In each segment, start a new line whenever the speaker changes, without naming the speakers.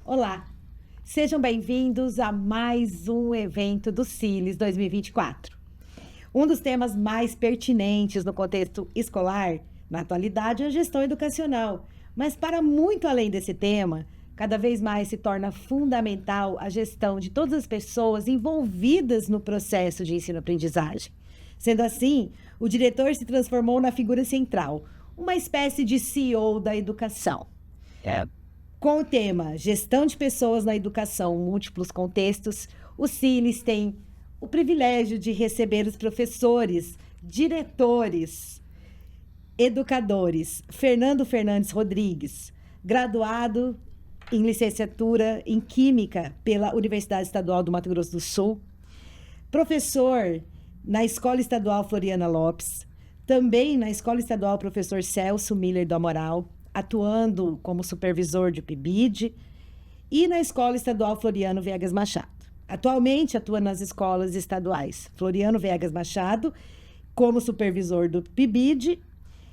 Olá, sejam bem-vindos a mais um evento do CILES 2024. Um dos temas mais pertinentes no contexto escolar, na atualidade, é a gestão educacional. Mas para muito além desse tema, cada vez mais se torna fundamental a gestão de todas as pessoas envolvidas no processo de ensino-aprendizagem. Sendo assim, o diretor se transformou na figura central, uma espécie de CEO da educação. Com o tema Gestão de Pessoas na Educação, Múltiplos Contextos, o CILES tem o privilégio de receber os professores, diretores, educadores. Fernando Fernandes Rodrigues, graduado em licenciatura em Química pela Universidade Estadual do Mato Grosso do Sul, professor na Escola Estadual Floriana Lopes, também na Escola Estadual Professor Celso Miller do Amaral, atuando como supervisor de PIBID, e na Escola Estadual Floriano Viegas Machado. Atualmente atua nas escolas estaduais Floriano Viegas Machado, como supervisor do PIBID,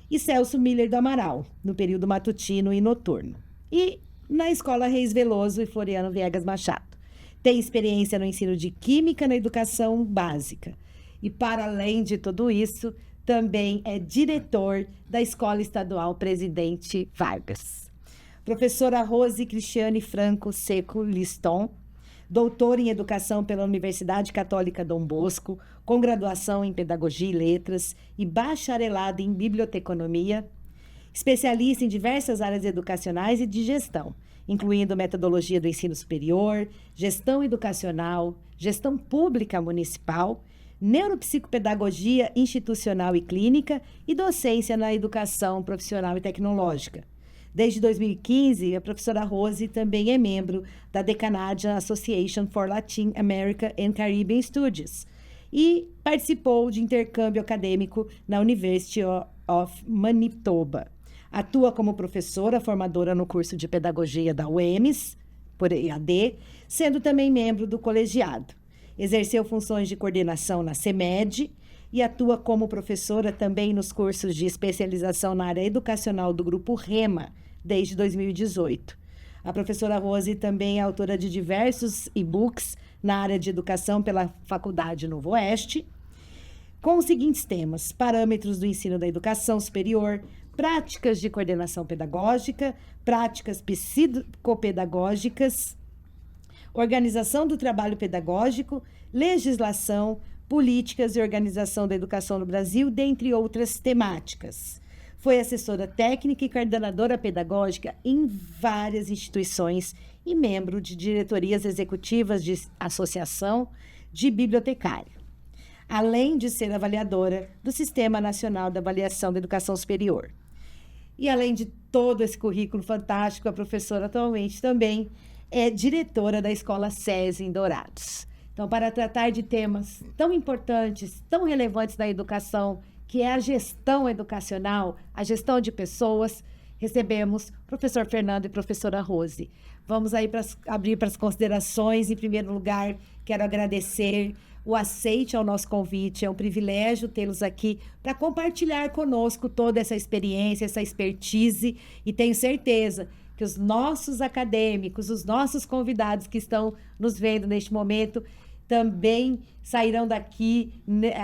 e Celso Miller do Amaral, no período matutino e noturno. E na Escola Reis Veloso e Floriano Viegas Machado. Tem experiência no ensino de Química na educação básica. E, para além de tudo isso, também é diretor da Escola Estadual Presidente Vargas. Professora Rose Cristiane Franco Seco Liston, doutora em Educação pela Universidade Católica Dom Bosco, com graduação em Pedagogia e Letras e bacharelado em Biblioteconomia, especialista em diversas áreas educacionais e de gestão, incluindo metodologia do ensino superior, gestão educacional, gestão pública municipal, neuropsicopedagogia institucional e clínica e docência na educação profissional e tecnológica. Desde 2015, a professora Rose também é membro da The Canadian Association for Latin America and Caribbean Studies e participou de intercâmbio acadêmico na University of Manitoba. Atua como professora formadora no curso de pedagogia da UEMS, por EAD, sendo também membro do colegiado. Exerceu funções de coordenação na CEMED e atua como professora também nos cursos de especialização na área educacional do Grupo REMA, desde 2018. A professora Rose também é autora de diversos e-books na área de educação pela Faculdade Novo Oeste, com os seguintes temas: parâmetros do ensino da educação superior, práticas de coordenação pedagógica, práticas psicopedagógicas, organização do trabalho pedagógico, legislação, políticas e organização da educação no Brasil, dentre outras temáticas. Foi assessora técnica e coordenadora pedagógica em várias instituições e membro de diretorias executivas de associação de bibliotecário, além de ser avaliadora do Sistema Nacional de Avaliação da Educação Superior. E além de todo esse currículo fantástico, a professora atualmente também é diretora da Escola SESI em Dourados. Então, para tratar de temas tão importantes, tão relevantes da educação, que é a gestão educacional, a gestão de pessoas, recebemos professor Fernando e professora Rose. Vamos aí abrir para as considerações. Em primeiro lugar, quero agradecer o aceite ao nosso convite. É um privilégio tê-los aqui para compartilhar conosco toda essa experiência, essa expertise, e tenho certeza que os nossos acadêmicos, os nossos convidados que estão nos vendo neste momento, também sairão daqui,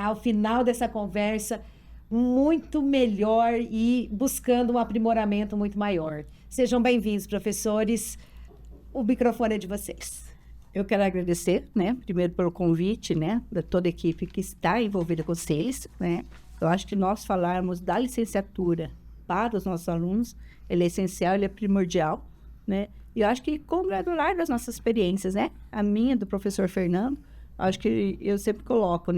ao final dessa conversa, muito melhor e buscando um aprimoramento muito maior. Sejam bem-vindos, professores. O microfone é de vocês.
Eu quero agradecer, primeiro pelo convite, da toda a equipe que está envolvida com os CILES, Eu acho que nós falarmos da licenciatura para os nossos alunos, ele é essencial, ele é primordial, E eu acho que congratular das nossas experiências, A minha, do professor Fernando, acho que eu sempre coloco,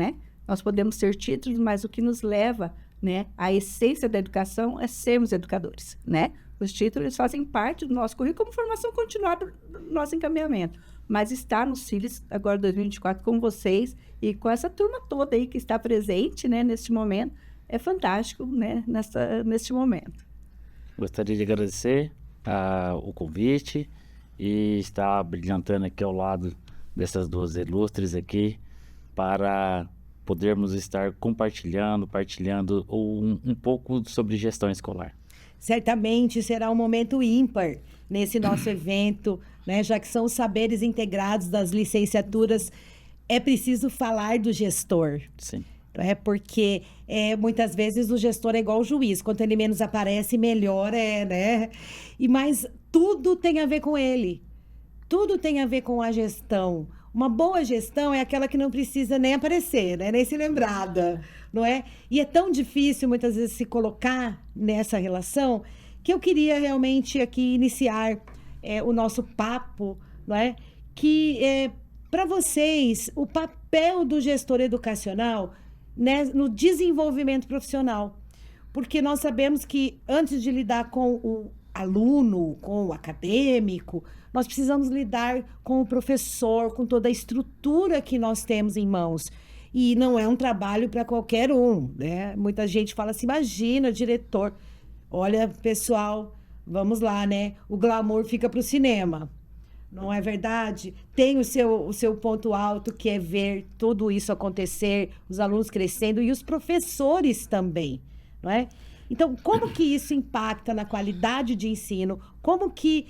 Nós podemos ter títulos, mas o que nos leva, a essência da educação é sermos educadores, Os títulos fazem parte do nosso currículo como formação continuada do nosso encaminhamento. Mas estar no CILES agora 2024 com vocês e com essa turma toda aí que está presente, neste momento, é fantástico, neste momento.
Gostaria de agradecer o convite e estar brilhantando aqui ao lado dessas duas ilustres aqui para podermos estar compartilhando, partilhando um pouco sobre gestão escolar.
certamente será um momento ímpar nesse nosso evento, né? Já que são os saberes integrados das licenciaturas, é preciso falar do gestor.
Sim.
Porque muitas vezes o gestor é igual o juiz, quanto ele menos aparece, melhor é, né? Mas tudo tem a ver com ele, tudo tem a ver com a gestão. Uma boa gestão é aquela que não precisa nem aparecer, né? Nem ser lembrada, não é? E é tão difícil muitas vezes se colocar nessa relação que eu queria realmente aqui iniciar o nosso papo, não é? Que para vocês o papel do gestor educacional, né, no desenvolvimento profissional. Porque nós sabemos que antes de lidar com o aluno, com o acadêmico, nós precisamos lidar com o professor, com toda a estrutura que nós temos em mãos. E não é um trabalho para qualquer um, né? Muita gente fala assim, imagina, diretor. Olha, pessoal, vamos lá, né? O glamour fica para o cinema. Não é verdade? Tem o seu ponto alto, que é ver tudo isso acontecer, os alunos crescendo e os professores também, não é? Então, como que isso impacta na qualidade de ensino? Como que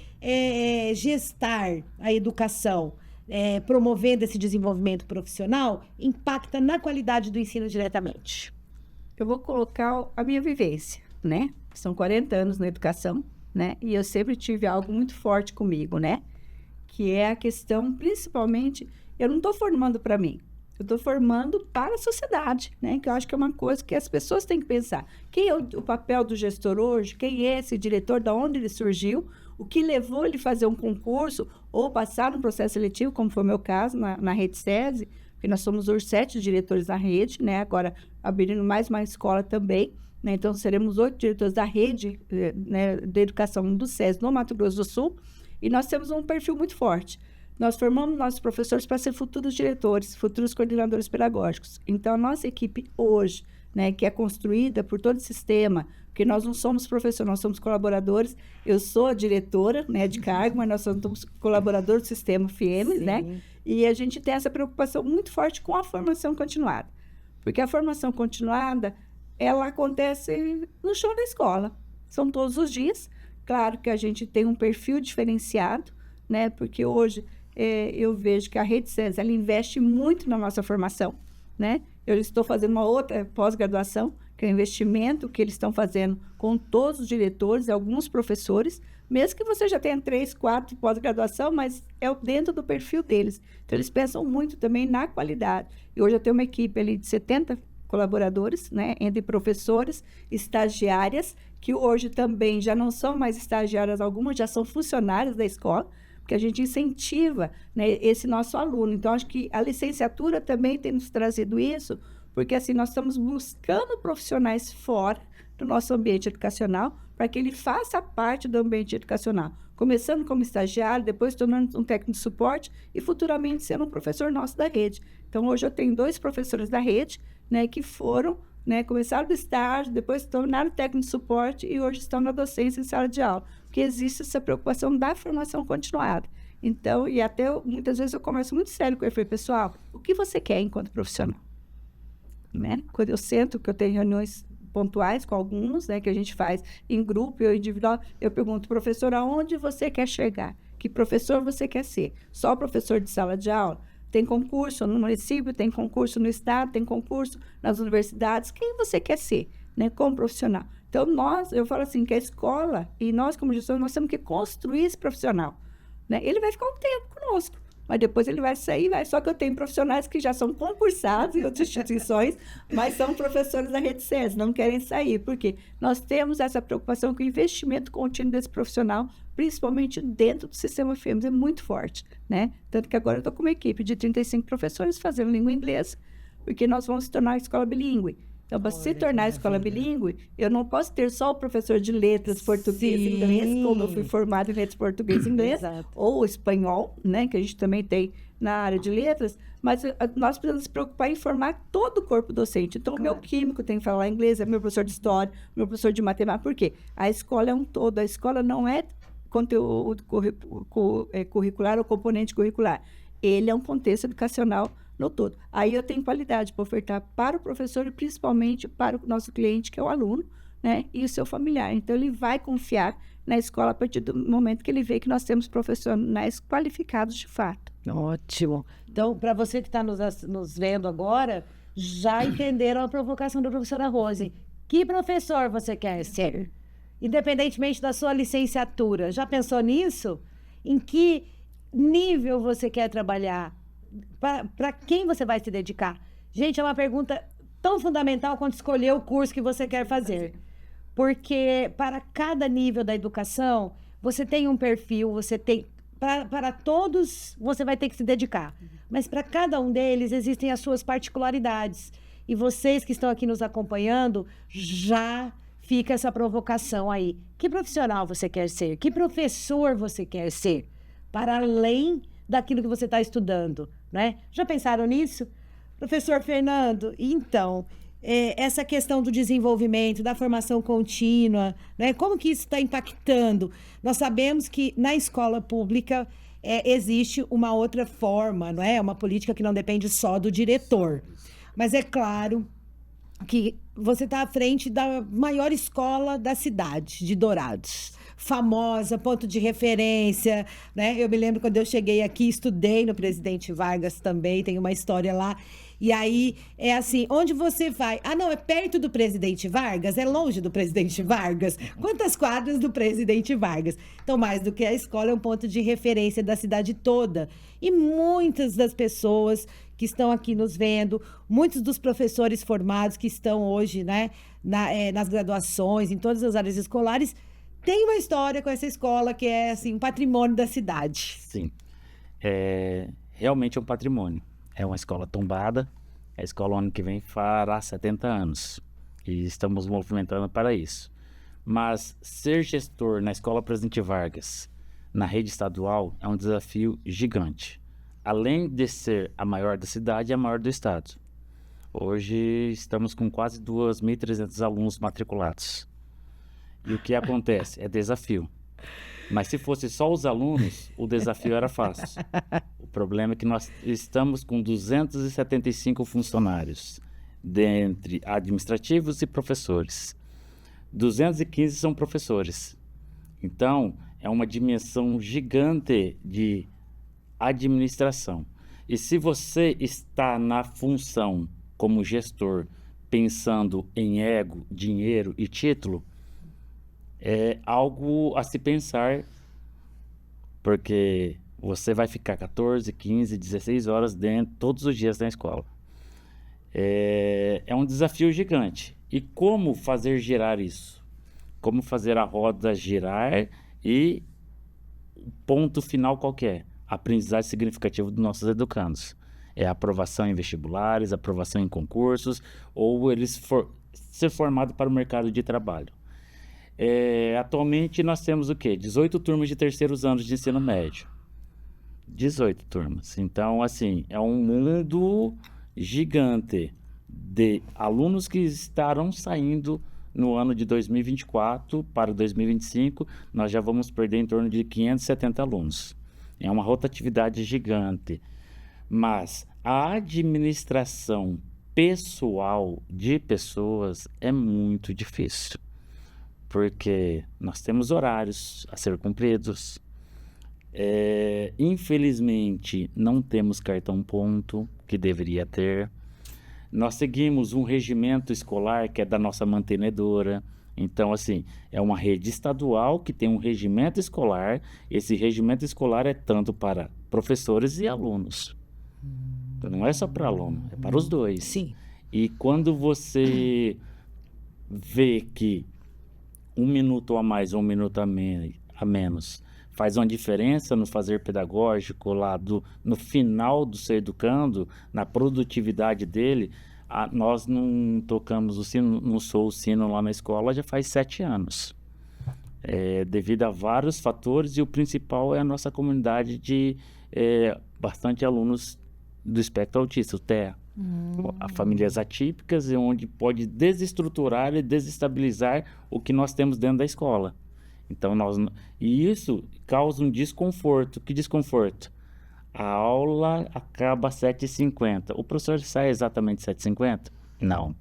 gestar a educação, promovendo esse desenvolvimento profissional, impacta na qualidade do ensino diretamente?
Eu vou colocar a minha vivência, né? São 40 anos na educação, né? E eu sempre tive algo muito forte comigo, né? Que é a questão, principalmente, eu não estou formando para mim, eu estou formando para a sociedade, né? Que eu acho que é uma coisa que as pessoas têm que pensar. Quem é o papel do gestor hoje? Quem é esse diretor? De onde ele surgiu? O que levou ele a fazer um concurso ou passar no processo seletivo, como foi o meu caso na Rede SESI, porque nós somos hoje 7 diretores da rede, né? Agora abrindo mais uma escola também, né? Então seremos 8 diretores da rede, né, de educação do SESI no Mato Grosso do Sul. E nós temos um perfil muito forte. Nós formamos nossos professores para ser futuros diretores, futuros coordenadores pedagógicos. Então, a nossa equipe hoje, né, que é construída por todo o sistema, porque nós não somos professores, nós somos colaboradores. Eu sou a diretora, né, de cargo, mas nós somos colaboradores do sistema FIEMES, né? E a gente tem essa preocupação muito forte com a formação continuada. Porque a formação continuada, ela acontece no chão da escola. São todos os dias. Claro que a gente tem um perfil diferenciado, né? Porque hoje eu vejo que a Rede SESI, ela investe muito na nossa formação, né? Eu estou fazendo uma outra pós-graduação, que é o investimento que eles estão fazendo com todos os diretores e alguns professores, mesmo que você já tenha 3, 4 pós-graduação, mas é dentro do perfil deles. Então, eles pensam muito também na qualidade. E hoje eu tenho uma equipe ali de 70 colaboradores, né, entre professores, estagiárias, que hoje também já não são mais estagiárias, algumas já são funcionárias da escola, porque a gente incentiva, né, esse nosso aluno. Então, acho que a licenciatura também tem nos trazido isso, porque assim, nós estamos buscando profissionais fora do nosso ambiente educacional, para que ele faça parte do ambiente educacional, começando como estagiário, depois tornando um técnico de suporte e futuramente sendo um professor nosso da rede. Então, hoje eu tenho 2 professores da rede, né, que foram, né, começaram do estágio, depois se tornaram técnico de suporte e hoje estão na docência em sala de aula, porque existe essa preocupação da formação continuada. Então, e até muitas vezes eu converso muito sério com ele, falei, pessoal, o que você quer enquanto profissional? Né? Quando eu sento, que eu tenho reuniões pontuais com alguns, né, que a gente faz em grupo ou individual, eu pergunto, professor, aonde você quer chegar? Que professor você quer ser? Só professor de sala de aula? Tem concurso no município, tem concurso no estado, tem concurso nas universidades. Quem você quer ser, né, como profissional? Então, eu falo assim, que a escola e nós, como gestores, nós temos que construir esse profissional, né? Ele vai ficar um tempo conosco, mas depois ele vai sair, só que eu tenho profissionais que já são concursados em outras instituições, mas são professores da Rede SESI, não querem sair, porque nós temos essa preocupação com o investimento contínuo desse profissional, principalmente dentro do sistema FIEMES, é muito forte, né? Tanto que agora eu estou com uma equipe de 35 professores fazendo língua inglesa, porque nós vamos se tornar a escola bilíngue. Então, para se tornar a escola bilíngue, eu não posso ter só o professor de letras português e inglês, como eu fui formada em letras português e inglês, ou espanhol, né, que a gente também tem na área de letras, mas nós precisamos nos preocupar em formar todo o corpo docente. Então, o meu químico tem que falar inglês, é meu professor de história, meu professor de matemática. Por quê? A escola é um todo, a escola não é conteúdo curricular ou componente curricular. Ele é um contexto educacional no todo. Aí eu tenho qualidade para ofertar para o professor e principalmente para o nosso cliente, que é o aluno, né, e o seu familiar. Então, ele vai confiar na escola a partir do momento que ele vê que nós temos profissionais qualificados de fato.
Ótimo. Então, para você que está nos vendo agora, já entenderam a provocação da professora Rose. Que professor você quer ser? Independentemente da sua licenciatura. Já pensou nisso? Em que nível você quer trabalhar? Para quem você vai se dedicar? Gente, é uma pergunta tão fundamental quanto escolher o curso que você quer fazer. Porque para cada nível da educação, você tem um perfil, você tem... Para todos, você vai ter que se dedicar. Mas para cada um deles, existem as suas particularidades. E vocês que estão aqui nos acompanhando, já fica essa provocação aí. Que profissional você quer ser? Que professor você quer ser? Para além daquilo que você está estudando, né? Já pensaram nisso? Professor Fernando, então, essa questão do desenvolvimento, da formação contínua, né? Como que isso está impactando? Nós sabemos que na escola pública existe uma outra forma, não é? Uma política que não depende só do diretor. Mas é claro que você está à frente da maior escola da cidade, de Dourados. Famosa, ponto de referência, né? Eu me lembro quando eu cheguei aqui, estudei no Presidente Vargas também, tem uma história lá. E aí, é assim, onde você vai? Ah, não, é perto do Presidente Vargas? É longe do Presidente Vargas? Quantas quadras do Presidente Vargas? Então, mais do que a escola, é um ponto de referência da cidade toda. E muitas das pessoas que estão aqui nos vendo, muitos dos professores formados que estão hoje, né, nas graduações, em todas as áreas escolares, tem uma história com essa escola que é, assim, um patrimônio da cidade.
Sim, realmente é um patrimônio. É uma escola tombada, a escola ano que vem fará 70 anos e estamos movimentando para isso. Mas ser gestor na Escola Presidente Vargas, na rede estadual, é um desafio gigante. Além de ser a maior da cidade, é a maior do estado. Hoje estamos com quase 2.300 alunos matriculados. E o que acontece? É desafio. Mas se fosse só os alunos, o desafio era fácil. O problema é que nós estamos com 275 funcionários, dentre administrativos e professores. 215 são professores. Então, é uma dimensão gigante de administração. E se você está na função como gestor, pensando em ego, dinheiro e título, é algo a se pensar, porque você vai ficar 14, 15, 16 horas dentro, todos os dias na escola. É um desafio gigante. E como fazer girar isso? Como fazer a roda girar e o ponto final qual que é? Aprendizagem significativa dos nossos educandos. É aprovação em vestibulares, aprovação em concursos, ou eles ser formados para o mercado de trabalho. Atualmente nós temos o quê? 18 turmas de terceiros anos de ensino médio. 18 turmas. Então, assim, é um mundo gigante de alunos que estarão saindo no ano de 2024 para 2025. Nós já vamos perder em torno de 570 alunos. É uma rotatividade gigante. Mas a administração pessoal de pessoas é muito difícil. Porque nós temos horários a ser cumpridos. Infelizmente, não temos cartão ponto, que deveria ter. Nós seguimos um regimento escolar que é da nossa mantenedora. Então, assim, é uma rede estadual que tem um regimento escolar. Esse regimento escolar é tanto para professores e alunos. Então, não é só para aluno, é para os dois.
Sim.
E quando você vê que 1 minuto a mais ou 1 minuto a menos faz uma diferença no fazer pedagógico lá no final do ser educando, na produtividade dele, nós não tocamos o sino, não sou o sino lá na escola já faz 7 anos. Devido a vários fatores, e o principal é a nossa comunidade de bastante alunos do espectro autista, o TEA. A famílias atípicas, onde pode desestruturar e desestabilizar o que nós temos dentro da escola. Então, e isso causa um desconforto. Que desconforto? A aula acaba às 7h50. O professor sai exatamente às 7h50? Não.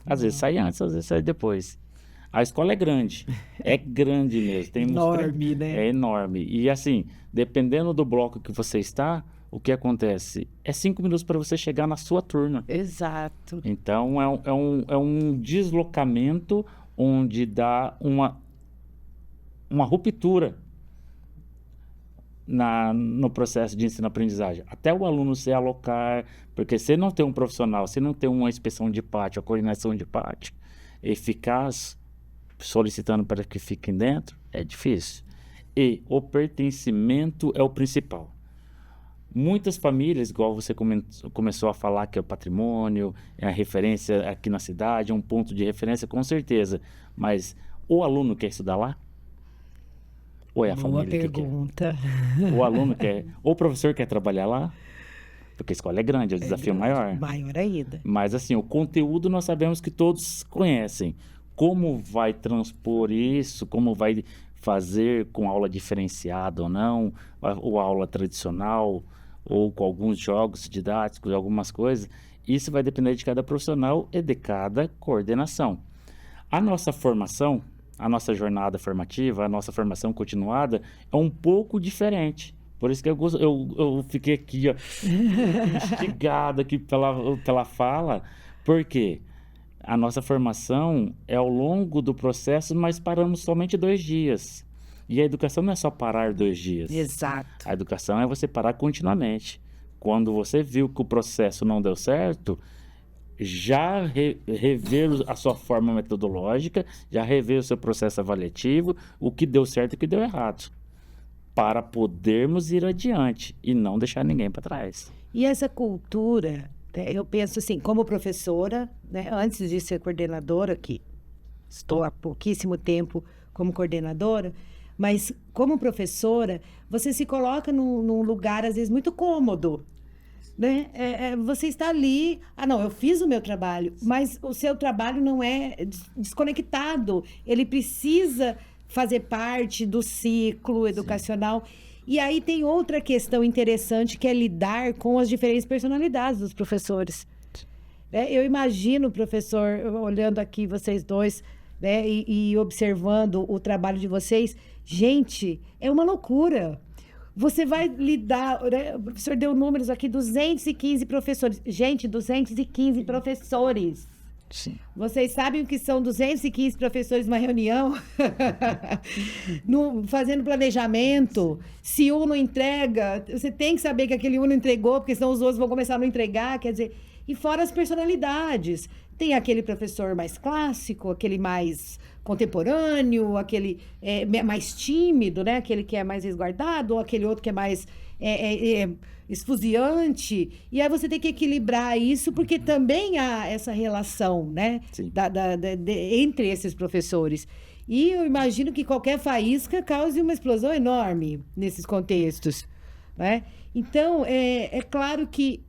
Às vezes sai antes, às vezes sai depois. A escola é grande mesmo. Tem
Enorme, né?
É enorme. E assim, dependendo do bloco que você está, o que acontece? É 5 minutos para você chegar na sua turma.
Exato.
Então, é um deslocamento onde dá uma ruptura no processo de ensino-aprendizagem. Até o aluno se alocar, porque se não tem um profissional, se não tem uma inspeção de pátio, a coordenação de pátio, eficaz, solicitando para que fiquem dentro, é difícil. E o pertencimento é o principal. Muitas famílias, igual você começou a falar, que é o patrimônio, é a referência aqui na cidade, é um ponto de referência, com certeza. Mas o aluno quer estudar lá? Ou é a
Boa
família que
pergunta.
quer? O aluno quer? Ou o professor quer trabalhar lá? Porque a escola é grande, é o desafio maior.
Maior ainda.
Mas assim, o conteúdo nós sabemos que todos conhecem. Como vai transpor isso? Como vai fazer com aula diferenciada ou não? Ou aula tradicional? Ou com alguns jogos didáticos, algumas coisas? Isso vai depender de cada profissional e de cada coordenação. A nossa formação, a nossa jornada formativa, a nossa formação continuada é um pouco diferente. Por isso que eu fiquei aqui, ó, instigado aqui pela fala, porque a nossa formação é ao longo do processo, mas paramos somente 2 dias. E a educação não é só parar 2 dias.
Exato.
A educação é você parar continuamente. Quando você viu que o processo não deu certo, já rever a sua forma metodológica, já rever o seu processo avaliativo, o que deu certo e o que deu errado, para podermos ir adiante e não deixar ninguém para trás.
E essa cultura, né, eu penso assim, como professora, né, antes de ser coordenadora, que estou há pouquíssimo tempo como coordenadora, mas como professora, você se coloca num lugar, às vezes, muito cômodo. Né? Você está ali, não, eu fiz o meu trabalho, mas o seu trabalho não é desconectado, ele precisa fazer parte do ciclo educacional. Sim. E aí tem outra questão interessante, que é lidar com as diferentes personalidades dos professores. Eu imagino, professor, olhando aqui vocês dois, né, e observando o trabalho de vocês, gente, é uma loucura. Você vai lidar, né? O professor deu números aqui, 215 professores. Gente, 215 professores.
Sim.
Vocês sabem o que são 215 professores numa reunião? Fazendo planejamento. Se um não entrega, você tem que saber que aquele um não entregou, porque senão os outros vão começar a não entregar. Quer dizer, e fora as personalidades. Tem aquele professor mais clássico, aquele mais contemporâneo, aquele mais tímido, né? Aquele que é mais resguardado, ou aquele outro que é mais esfuziante. E aí você tem que equilibrar isso, porque também há essa relação, né? Entre esses professores. E eu imagino que qualquer faísca cause uma explosão enorme nesses contextos, né? Então, é claro que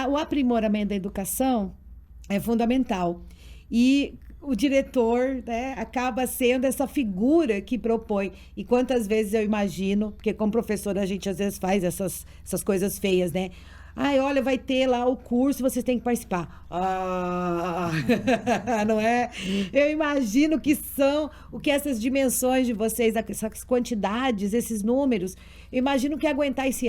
o aprimoramento da educação é fundamental. E o diretor, né, acaba sendo essa figura que propõe. E quantas vezes eu imagino, porque como professora a gente às vezes faz essas coisas feias, né? Olha, vai ter lá o curso, vocês têm que participar. Não é? Eu imagino o que essas dimensões de vocês, essas quantidades, esses números, eu imagino que aguentar esse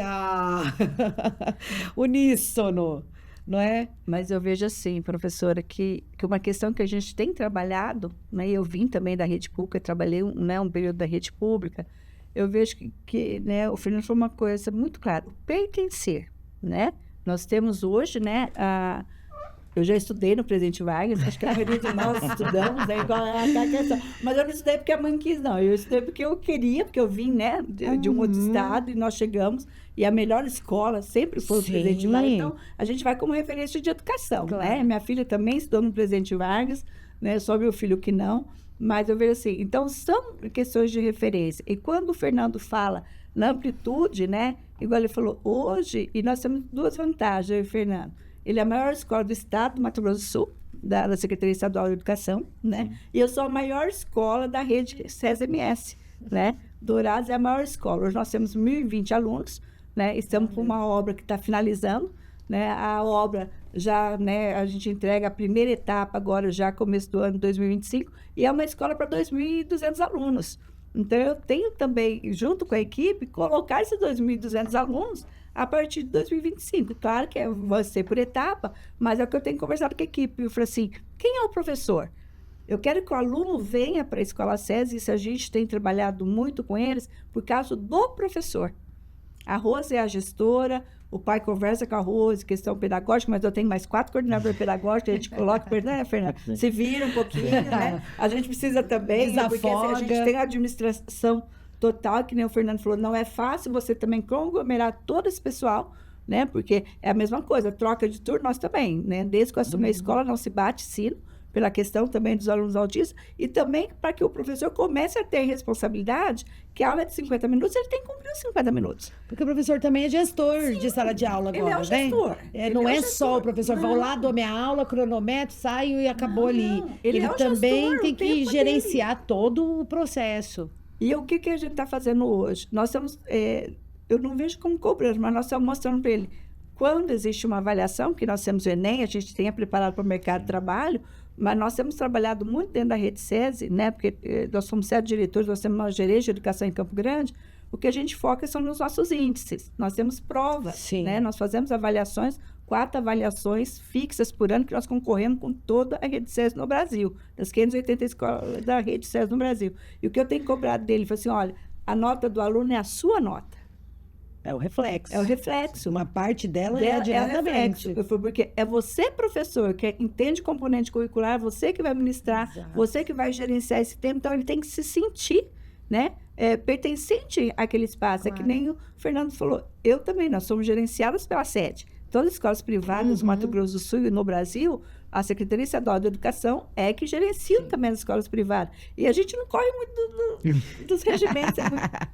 uníssono. Não é?
Mas eu vejo assim, professora, que uma questão que a gente tem trabalhado, né, eu vim também da rede pública, trabalhei um período da rede pública, eu vejo que né, o Fernando falou uma coisa muito clara, pertencer, né? Nós temos hoje, né, eu já estudei no Presidente Vargas, acho que a maioria de nós estudamos, né, igual a questão. Mas eu não estudei porque a mãe quis, não. Eu estudei porque eu queria, porque eu vim, né, de um outro estado e nós chegamos. E a melhor escola sempre foi o Presidente Vargas. Então, a gente vai como referência de educação, claro, né? Minha filha também estudou no Presidente Vargas, né? Só meu filho que não. Mas eu vejo assim, então são questões de referência. E quando o Fernando fala na amplitude, né? Igual ele falou, hoje, e nós temos 2 vantagens, eu e o Fernando. Ele é a maior escola do estado do Mato Grosso do Sul, da Secretaria Estadual de Educação, né? Sim. E eu sou a maior escola da rede SESI-MS, né? Dourados é a maior escola. Hoje nós temos 1.020 alunos, né? Estamos com uma obra que está finalizando, né? A obra já, né, a gente entrega a primeira etapa agora, já começo do ano 2025, e é uma escola para 2.200 alunos. Então, eu tenho também, junto com a equipe, colocar esses 2.200 alunos a partir de 2025. Claro que vai ser por etapa, mas é o que eu tenho conversado com a equipe. Eu falei assim, quem é o professor? Eu quero que o aluno venha para a Escola SESI, isso a gente tem trabalhado muito com eles, por causa do professor. A Rose é a gestora, o pai conversa com a Rose, questão pedagógica, mas eu tenho mais 4 coordenadores pedagógicos, a gente coloca, né, Fernanda? Se vira um pouquinho, né? A gente precisa também, né, porque assim, a gente tem a administração total, que nem o Fernando falou, não é fácil você também conglomerar todo esse pessoal, né? Porque é a mesma coisa, troca de turno, nós também, né? Desde que eu assumi a escola, não se bate sino, pela questão também dos alunos autistas, e também para que o professor comece a ter responsabilidade, que a aula é de 50 minutos, ele tem que cumprir os 50 minutos.
Porque o professor também é gestor de sala de aula agora,
ele é o gestor.
Não é só o professor, vou lá, dou minha aula, cronometro, saio e acabou ali.
Ele é o
também
gestor,
tem
o
que
tempo
gerenciar todo o processo.
E o que a gente está fazendo hoje? Nós estamos, eu não vejo como cobrança, mas nós estamos mostrando para ele, quando existe uma avaliação, que nós temos o Enem, a gente tenha preparado para o mercado de trabalho, mas nós temos trabalhado muito dentro da rede SESI, né? Porque nós somos 7 diretores, nós temos uma gerência de educação em Campo Grande, o que a gente foca são nos nossos índices. Nós temos provas, né? Nós fazemos avaliações, 4 avaliações fixas por ano, que nós concorremos com toda a rede SESI no Brasil, das 580 escolas da rede SESI no Brasil. E o que eu tenho cobrado dele, foi assim, olha, a nota do aluno é a sua nota.
É o reflexo.
É o reflexo.
Uma parte dela é diretamente.
Porque é você, professor, que entende componente curricular, você que vai ministrar, você que vai gerenciar esse tempo, então ele tem que se sentir, né, pertencente àquele espaço. Claro. É que nem o Fernando falou, eu também, nós somos gerenciados pela sede. Todas as escolas privadas no Mato Grosso do Sul e no Brasil, a Secretaria Estadual de Educação é que gerencia também as escolas privadas. E a gente não corre muito dos regimentos,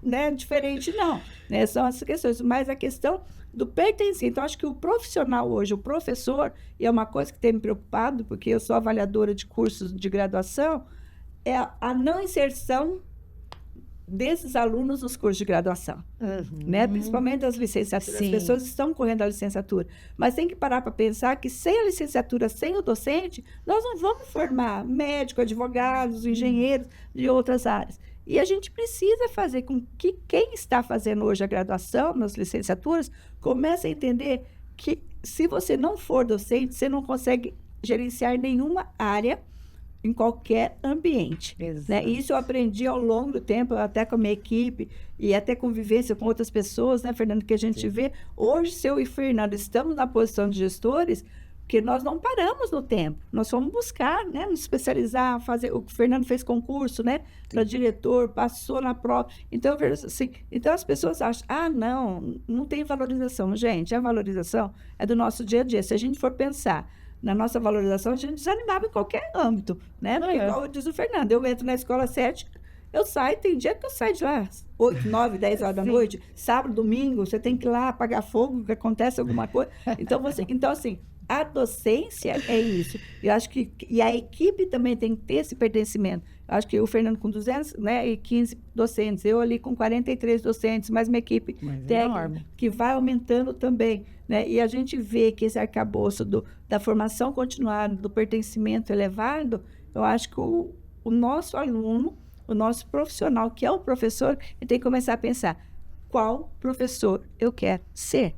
né, diferente, não. Né? São essas questões. Mas a questão do pertencimento. Então, acho que o profissional hoje, o professor, e é uma coisa que tem me preocupado, porque eu sou avaliadora de cursos de graduação, é a não inserção desses alunos nos cursos de graduação, né? Principalmente as licenciaturas. Sim. As pessoas estão correndo a licenciatura, mas tem que parar para pensar que sem a licenciatura, sem o docente, nós não vamos formar médicos, advogados, engenheiros de outras áreas. E a gente precisa fazer com que quem está fazendo hoje a graduação nas licenciaturas comece a entender que se você não for docente, você não consegue gerenciar nenhuma área em qualquer ambiente. Né? Isso eu aprendi ao longo do tempo, até com a minha equipe, e até convivência com outras pessoas, né, Fernando, que a gente vê. Hoje, se eu e Fernando estamos na posição de gestores, porque nós não paramos no tempo. Nós fomos buscar, né, nos especializar, fazer. O Fernando fez concurso, né, para diretor, passou na prova. Então, assim, então, as pessoas acham, não tem valorização. Gente, a valorização é do nosso dia a dia. Se a gente for pensar na nossa valorização, a gente desanimava em qualquer âmbito, né? Porque, igual diz o Fernando, eu entro na escola 7, eu saio, tem dia que eu saio de lá 8, 9, 10 horas da noite, sábado, domingo, você tem que ir lá apagar fogo, que acontece alguma coisa. Então, assim, a docência é isso. Eu acho que e a equipe também tem que ter esse pertencimento. Eu acho que o Fernando com 215 docentes, eu ali com 43 docentes, mais uma equipe técnica que vai aumentando também. Né? E a gente vê que esse arcabouço da formação continuada, do pertencimento elevado, eu acho que o nosso aluno, o nosso profissional, que é o professor, ele tem que começar a pensar qual professor eu quero ser,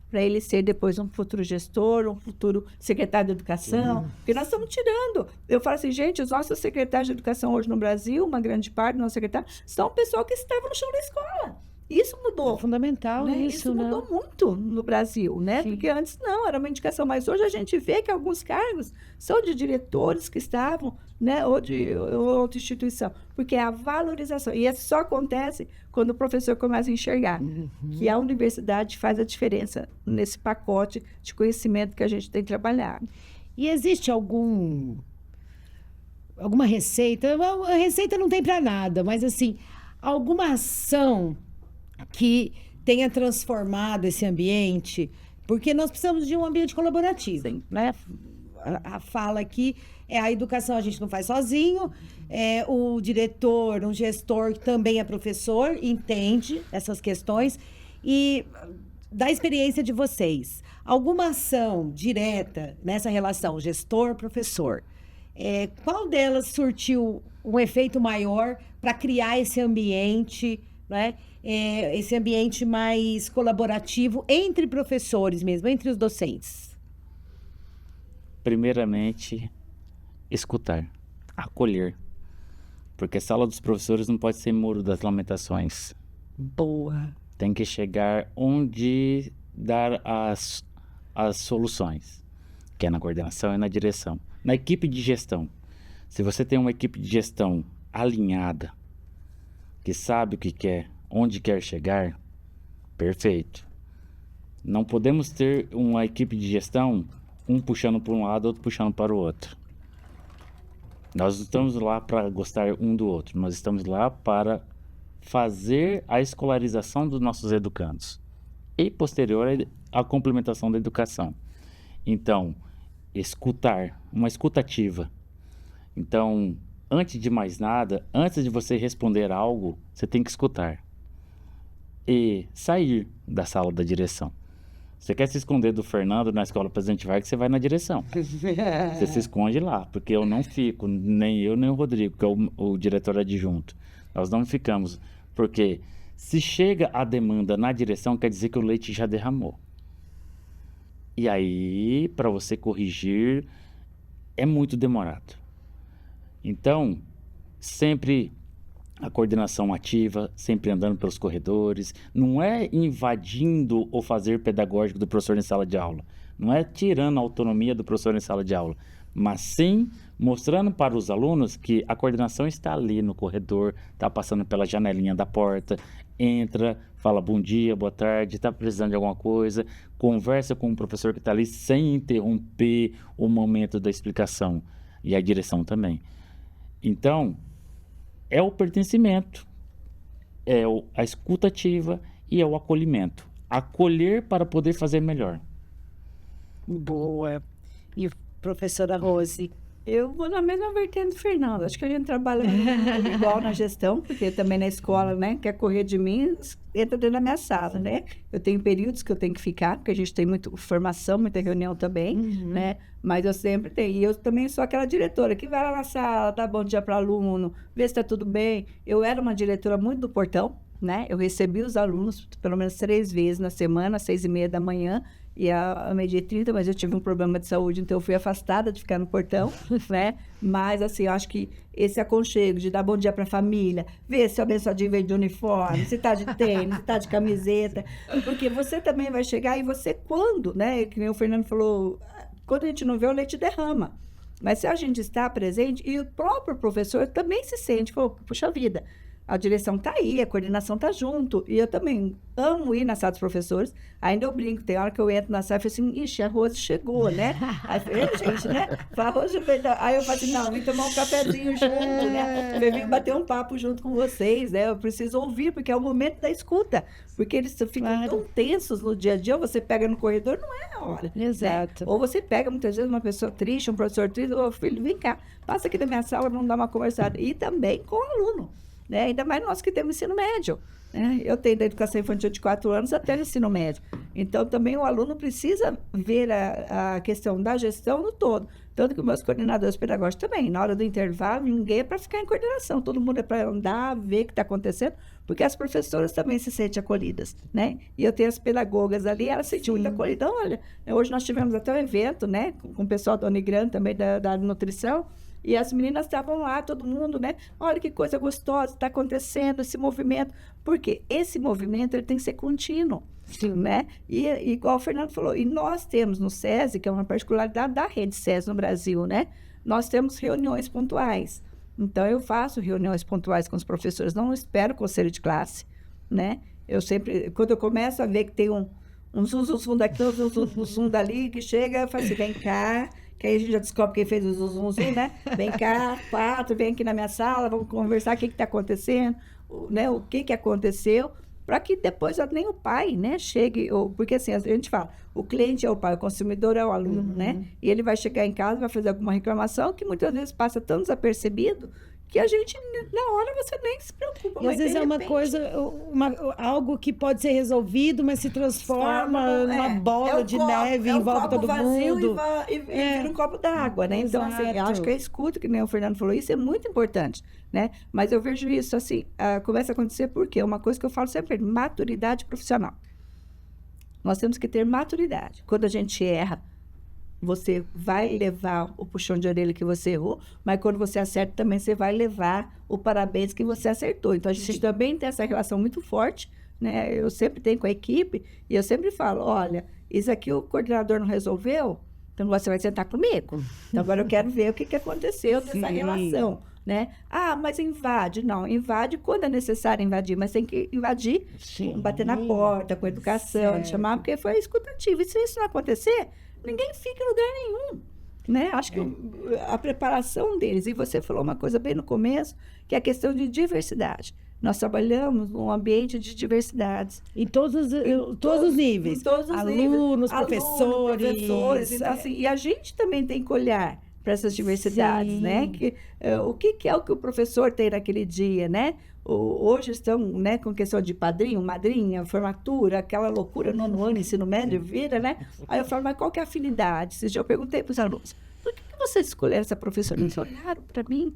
para ele ser depois um futuro gestor, um futuro secretário de educação, porque nós estamos tirando. Eu falo assim, gente, os nossos secretários de educação hoje no Brasil, uma grande parte dos nossos secretários, são o pessoal que estava no chão da escola. Isso mudou.
É fundamental,
né? Isso mudou muito no Brasil, né? Sim. Porque antes não, era uma indicação, mas hoje a gente vê que alguns cargos são de diretores que estavam, né? Ou de outra instituição, porque é a valorização. E isso só acontece quando o professor começa a enxergar que a universidade faz a diferença nesse pacote de conhecimento que a gente tem trabalhado.
E existe alguma receita? A receita não tem para nada, mas assim, alguma ação que tenha transformado esse ambiente, porque nós precisamos de um ambiente colaborativo, né? A fala aqui é a educação a gente não faz sozinho, o diretor, um gestor que também é professor, entende essas questões, e da experiência de vocês, alguma ação direta nessa relação gestor-professor, qual delas surtiu um efeito maior para criar esse ambiente, né? Esse ambiente mais colaborativo entre professores mesmo, entre os docentes?
Primeiramente, escutar, acolher. Porque a sala dos professores não pode ser muro das lamentações.
Boa.
Tem que chegar onde dar as soluções, que é na coordenação e na direção. Na equipe de gestão, se você tem uma equipe de gestão alinhada, que sabe o que quer, onde quer chegar, perfeito. Não podemos ter uma equipe de gestão, um puxando para um lado, outro puxando para o outro. Nós não estamos lá para gostar um do outro, nós estamos lá para fazer a escolarização dos nossos educandos e posterior a complementação da educação. Então, escutar, uma escutativa. Então, antes de mais nada, antes de você responder algo, você tem que escutar e sair da sala da direção. Você quer se esconder do Fernando na escola Presidente Vargas, você vai na direção. Você se esconde lá, porque eu não fico, nem eu, nem o Rodrigo, que é o diretor adjunto. Nós não ficamos, porque se chega a demanda na direção, quer dizer que o leite já derramou. E aí, para você corrigir, é muito demorado. Então, sempre a coordenação ativa, sempre andando pelos corredores, não é invadindo o fazer pedagógico do professor em sala de aula, não é tirando a autonomia do professor em sala de aula, mas sim mostrando para os alunos que a coordenação está ali no corredor, está passando pela janelinha da porta, entra, fala bom dia, boa tarde, está precisando de alguma coisa, conversa com o professor que está ali sem interromper o momento da explicação, e a direção também. Então, é o pertencimento, é a escuta ativa e é o acolhimento. Acolher para poder fazer melhor.
Boa. E professora Rose?
Eu vou na mesma vertente do Fernando. Acho que a gente trabalha igual na gestão, porque também na escola, né, quer correr de mim, entra dentro da minha sala, né? Eu tenho períodos que eu tenho que ficar, porque a gente tem muita formação, muita reunião também, né? Mas eu sempre tenho. E eu também sou aquela diretora que vai lá na sala, dá bom dia para o aluno, vê se está tudo bem. Eu era uma diretora muito do portão, né? Eu recebi os alunos pelo menos 3 vezes na semana, às 6h30 da manhã, e a meio-dia e 30, mas eu tive um problema de saúde, então eu fui afastada de ficar no portão, né? Mas, assim, eu acho que esse aconchego de dar bom dia para a família, ver se o abençoadinho veio de uniforme, se tá de tênis, se tá de camiseta, porque você também vai chegar e você quando, né? Que nem o Fernando falou, quando a gente não vê, o leite derrama. Mas se a gente está presente, e o próprio professor também se sente, puxa vida, a direção está aí, a coordenação está junto. E eu também amo ir na sala dos professores. Ainda eu brinco, tem hora que eu entro na sala e falo assim, ixi, a Rose chegou, né? Aí eu gente, né? Fala, Rose, aí eu falo assim, não, vem tomar um cafezinho junto, né? Eu vim bater um papo junto com vocês, né? Eu preciso ouvir, porque é o momento da escuta. Porque eles ficam tão tensos no dia a dia, ou você pega no corredor, não é a hora.
Exato.
Né? Ou você pega, muitas vezes, uma pessoa triste, um professor triste, ô filho, vem cá, passa aqui na minha sala, vamos dar uma conversada. E também com o aluno. Né? Ainda mais nós que temos ensino médio. Né? Eu tenho da educação infantil de 4 anos até o ensino médio. Então, também o aluno precisa ver a questão da gestão no todo. Tanto que os meus coordenadores pedagógicos também, na hora do intervalo, ninguém é para ficar em coordenação. Todo mundo é para andar, ver o que está acontecendo, porque as professoras também se sentem acolhidas. Né? E eu tenho as pedagogas ali, elas se sentem muito acolhidas. Então, olha, hoje nós tivemos até um evento, né, com o pessoal da Unigran, também da nutrição, e as meninas estavam lá, todo mundo, né? Olha que coisa gostosa, está acontecendo esse movimento. Porque esse movimento ele tem que ser contínuo, né? E igual o Fernando falou, e nós temos no SESI, que é uma particularidade da rede SESI no Brasil, né? Nós temos reuniões pontuais. Então, eu faço reuniões pontuais com os professores, não espero conselho de classe, né? Eu sempre, quando eu começo a ver que tem um zum daqui, um zum dali, que chega, eu falo assim, vem cá, que aí a gente já descobre quem fez o zum, né? Vem cá, 4, vem aqui na minha sala, vamos conversar o que está acontecendo, né? O que aconteceu, para que depois nem o pai, né, chegue, porque assim, a gente fala, o cliente é o pai, o consumidor é o aluno, né? E ele vai chegar em casa, vai fazer alguma reclamação que muitas vezes passa tão desapercebido que a gente, na hora, você nem se preocupa.
E
mas
às vezes
de
é uma
repente,
coisa, algo que pode ser resolvido, mas se transforma numa bola de neve, envolve todo mundo.
E vira um copo d'água, né? Então, assim, eu acho que a escuta, que nem o Fernando falou, isso é muito importante, né? Mas eu vejo isso, assim, começa a acontecer porque uma coisa que eu falo sempre, maturidade profissional. Nós temos que ter maturidade. Quando a gente erra, você vai levar o puxão de orelha que você errou, mas quando você acerta também, você vai levar o parabéns que você acertou. Então, a gente também tem essa relação muito forte, né? Eu sempre tenho com a equipe e eu sempre falo, olha, isso aqui o coordenador não resolveu, então você vai sentar comigo. Então, agora eu quero ver o que aconteceu dessa relação, né? Ah, mas invade. Não, invade quando é necessário invadir, mas tem que invadir, bater na porta, com educação, chamar, porque foi escutativo. E se isso não acontecer, ninguém fica em lugar nenhum, né? Acho que a preparação deles, e você falou uma coisa bem no começo, que é a questão de diversidade. Nós trabalhamos num ambiente de diversidades.
Em todos os níveis.
Em todos os
alunos,
níveis.
professores.
Então, assim, e a gente também tem que olhar para essas diversidades, né? O que é o que o professor tem naquele dia, né? Hoje estão, né, com questão de padrinho, madrinha, formatura, aquela loucura, nono ano, ensino médio, vira, né? Aí eu falo, mas qual que é a afinidade? Esse dia eu perguntei para os alunos, por que vocês escolheram essa professora? Eles olharam para mim.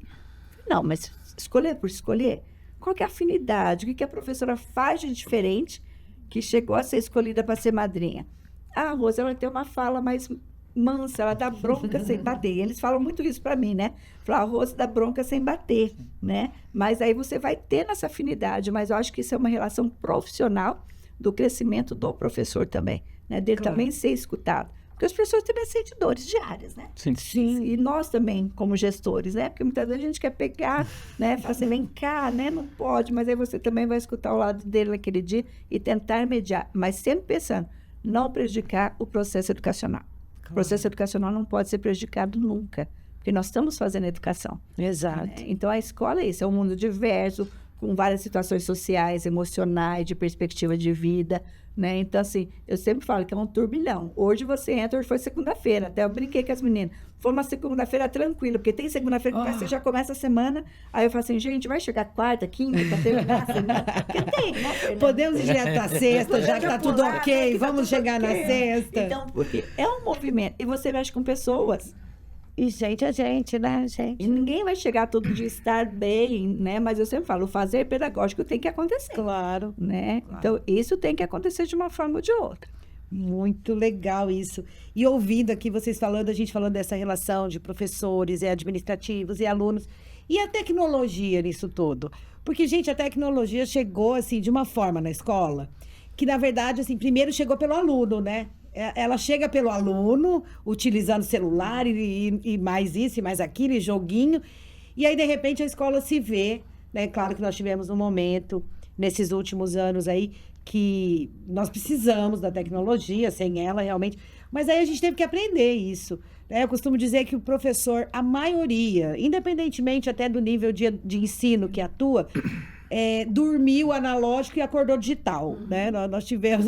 Não, mas escolher por escolher? Qual que é a afinidade? O que a professora faz de diferente que chegou a ser escolhida para ser madrinha? A Rosa, ela tem uma fala mais mansa, ela dá bronca sem bater. Eles falam muito isso para mim, né? Falar, a Rosa dá bronca sem bater, né? Mas aí você vai ter essa afinidade, mas eu acho que isso é uma relação profissional do crescimento do professor também, né? Dele também ser escutado. Porque os professores também sentem dores diárias, né?
Sim.
E nós também, como gestores, né? Porque muitas vezes a gente quer pegar, né? Falar assim, vem cá, né? Não pode, mas aí você também vai escutar o lado dele naquele dia e tentar mediar, mas sempre pensando, não prejudicar o processo educacional. O processo educacional não pode ser prejudicado nunca, porque nós estamos fazendo educação.
Exato.
Né? Então, a escola é isso, é um mundo diverso, com várias situações sociais, emocionais, de perspectiva de vida, né? Então, assim, eu sempre falo que é um turbilhão. Hoje você entra, hoje foi segunda-feira, até eu brinquei com as meninas. Foi uma segunda-feira tranquila, porque tem segunda-feira que você já começa a semana, aí eu falo assim, gente, vai chegar quarta, quinta, pra terminar a semana? Porque tem, né, Fernanda?
Podemos ir direto à sexta, já que tá tudo ok, vamos chegar na sexta.
Então, porque é um movimento, e você mexe com pessoas.
E gente é gente, né, gente?
E ninguém vai chegar todo dia estar bem, né? Mas eu sempre falo, o fazer pedagógico tem que acontecer.
Claro.
Né? Claro. Então, isso tem que acontecer de uma forma ou de outra.
Muito legal isso. E ouvindo aqui vocês falando, a gente falando dessa relação de professores e administrativos e alunos. E a tecnologia nisso todo? Porque, gente, a tecnologia chegou, assim, de uma forma na escola que, na verdade, assim, primeiro chegou pelo aluno, né? Ela chega pelo aluno, utilizando celular e mais isso e mais aquilo, e joguinho. E aí, de repente, a escola se vê, né? Claro que nós tivemos um momento, nesses últimos anos aí, que nós precisamos da tecnologia, sem ela, realmente. Mas aí a gente teve que aprender isso, né? Eu costumo dizer que o professor, a maioria, independentemente até do nível de ensino que atua, dormiu analógico e acordou digital, né? Nós tivemos,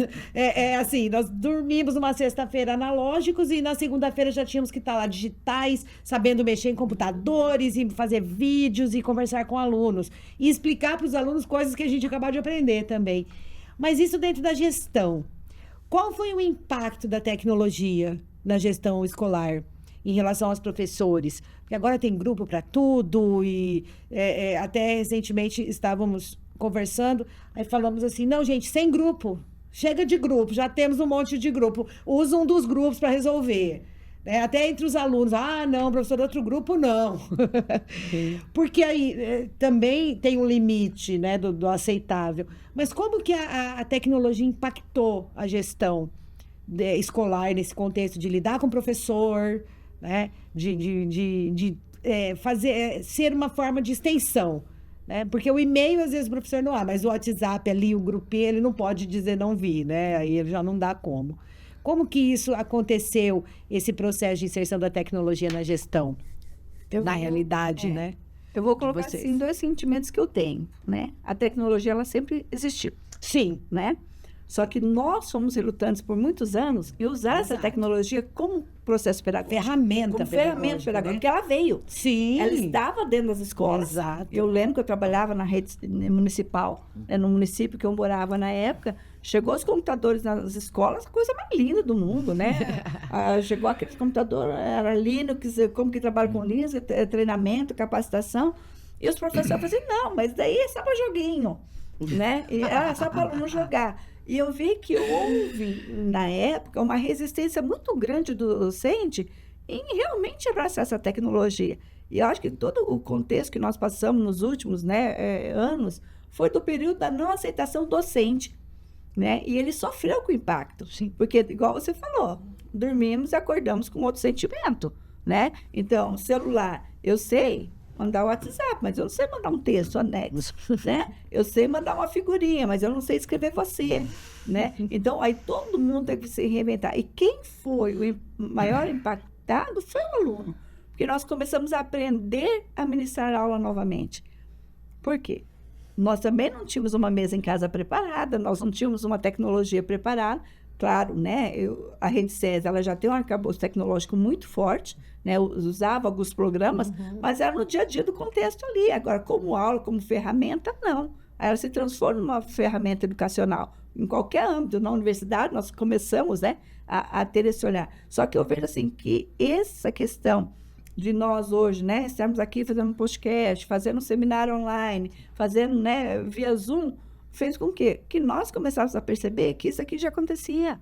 assim, nós dormimos numa sexta-feira analógicos e na segunda-feira já tínhamos que estar lá digitais, sabendo mexer em computadores e fazer vídeos e conversar com alunos e explicar para os alunos coisas que a gente acabou de aprender também. Mas isso dentro da gestão. Qual foi o impacto da tecnologia na gestão escolar em relação aos professores? Porque agora tem grupo para tudo e até recentemente estávamos conversando, aí falamos assim, não, gente, sem grupo, chega de grupo, já temos um monte de grupo, usa um dos grupos para resolver. Até entre os alunos, não, professor, outro grupo não. Porque aí também tem um limite, né, do aceitável. Mas como que a tecnologia impactou a gestão escolar nesse contexto de lidar com o professor, né, de ser uma forma de extensão, né? Porque o e-mail, às vezes, o professor não mas o WhatsApp ali, o grupinho, ele não pode dizer não vi, né? Aí ele já não dá como. Como que isso aconteceu, esse processo de inserção da tecnologia na gestão? Na realidade, né?
Eu vou colocar, assim, 2 sentimentos que eu tenho, né? A tecnologia, ela sempre existiu.
Sim.
Né? Só que nós fomos relutantes por muitos anos em usar essa tecnologia como processo pedagógico.
Ferramenta
Ferramenta pedagógica,
né?
porque ela veio.
Sim.
Ela estava dentro das escolas.
Exato.
Eu lembro que eu trabalhava na rede municipal, no município que eu morava na época. Chegou os computadores nas escolas, coisa mais linda do mundo, né? Chegou aquele computador, era Linux, como que trabalha com Linux, treinamento, capacitação. E os professores falavam assim, não, mas daí é só para joguinho, né? E era só para não jogar. E eu vi que houve, na época, uma resistência muito grande do docente em realmente abraçar essa tecnologia. E eu acho que todo o contexto que nós passamos nos últimos, né, anos foi do período da não aceitação docente, né? E ele sofreu com o impacto.
Sim.
Porque, igual você falou, dormimos e acordamos com outro sentimento, né? Então, celular, eu sei mandar o WhatsApp, mas eu não sei mandar um texto anexo, né? Eu sei mandar uma figurinha, mas eu não sei escrever você, né? Então, aí todo mundo tem que se reinventar. E quem foi o maior impactado foi o aluno, porque nós começamos a aprender a ministrar aula novamente. Por quê? Nós também não tínhamos uma mesa em casa preparada, nós não tínhamos uma tecnologia preparada. Claro, né? A Rede SESI, ela já tem um arcabouço tecnológico muito forte, né? Usava alguns programas, mas era no dia a dia do contexto ali. Agora, como aula, como ferramenta, não. Aí ela se transforma numa ferramenta educacional. Em qualquer âmbito, na universidade, nós começamos, né, a ter esse olhar. Só que eu vejo assim que essa questão de nós hoje, né, estarmos aqui fazendo um podcast, fazendo um seminário online, fazendo, né, via Zoom, fez com que nós começássemos a perceber que isso aqui já acontecia.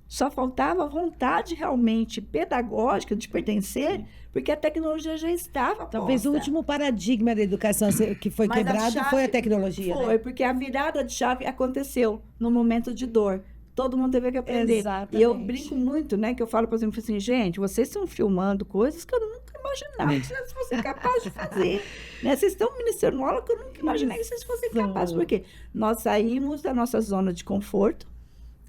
Só faltava vontade realmente pedagógica de pertencer, porque a tecnologia já estava
Talvez
posta.
o último paradigma da educação que foi
Mas a
quebrado
chave
foi a tecnologia,
Foi,
né?
porque a virada de chave aconteceu no momento de dor. Todo mundo teve que aprender.
Exatamente.
E eu brinco muito, né? Que eu falo, por exemplo, assim, gente, vocês estão filmando coisas que eu nunca imaginava que vocês fossem capazes de fazer. Né? Vocês estão ministrando aula que eu nunca imaginei que vocês fossem capazes. Por quê? Nós saímos da nossa zona de conforto,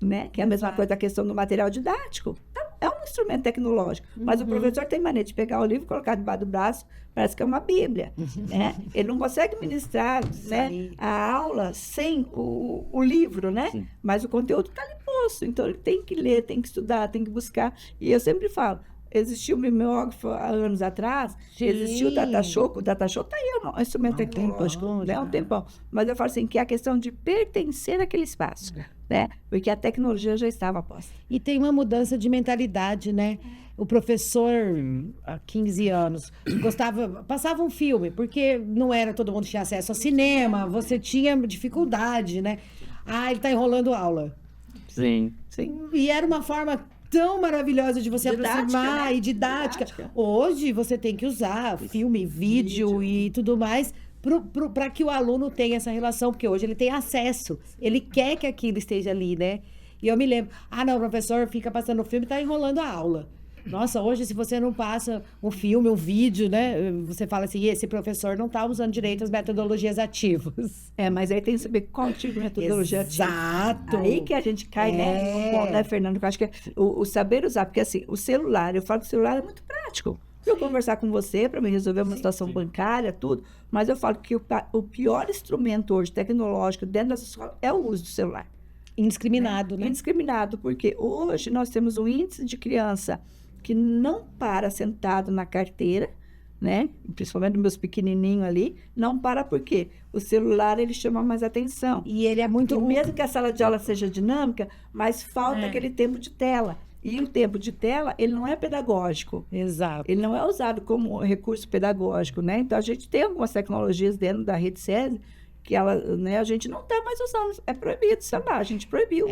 né? Que é a mesma coisa da questão do material didático. É um instrumento tecnológico, mas o professor tem maneira de pegar o livro, colocar debaixo do braço, parece que é uma Bíblia. Né? Ele não consegue ministrar, né, a aula sem o livro, né?
Sim.
Mas o conteúdo está ali posto, então ele tem que ler, tem que estudar, tem que buscar. E eu sempre falo, existiu o mimeógrafo há anos atrás,
Sim.
existiu o DataShow está aí, é um instrumento tecnológico,
tempão
né?
já.
Um tempão. Mas eu falo assim, que é a questão de pertencer àquele espaço, né? Porque a tecnologia já estava posta.
E tem uma mudança de mentalidade, né? O professor, há 15 anos, passava um filme, porque não era todo mundo que tinha acesso ao cinema, você tinha dificuldade, né? Ah, ele está enrolando aula.
Sim.
Sim.
E era uma forma tão maravilhosa de você
Didática,
aproximar
né?
e didática.
Didática.
Hoje você tem que usar filme, vídeo e tudo mais para que o aluno tenha essa relação, porque hoje ele tem acesso, ele quer que aquilo esteja ali, né? E eu me lembro, não, o professor fica passando o filme e está enrolando a aula. Nossa, hoje se você não passa um filme, um vídeo, né? Você fala assim, esse professor não está usando direito as metodologias ativas.
Mas aí tem que saber qual tipo de metodologia ativa.
Exato.
Aí que a gente cai, né, Fernando? Eu acho que é o saber usar, porque assim, o celular, eu falo que o celular é muito prático. Eu conversar com você para me resolver uma situação bancária, tudo, mas eu falo que o pior instrumento hoje tecnológico dentro dessa escola é o uso do celular.
Indiscriminado, né?
Indiscriminado, porque hoje nós temos um índice de criança que não para sentado na carteira, né? Principalmente meus pequenininhos ali, não para porque o celular ele chama mais atenção.
E ele é muito...
E mesmo que a sala de aula seja dinâmica, mas falta aquele tempo de tela. E o tempo de tela, ele não é pedagógico.
Exato.
Ele não é usado como recurso pedagógico, né? Então, a gente tem algumas tecnologias dentro da Rede SESI que ela, né, a gente não está mais usando. É proibido o celular, a gente proibiu.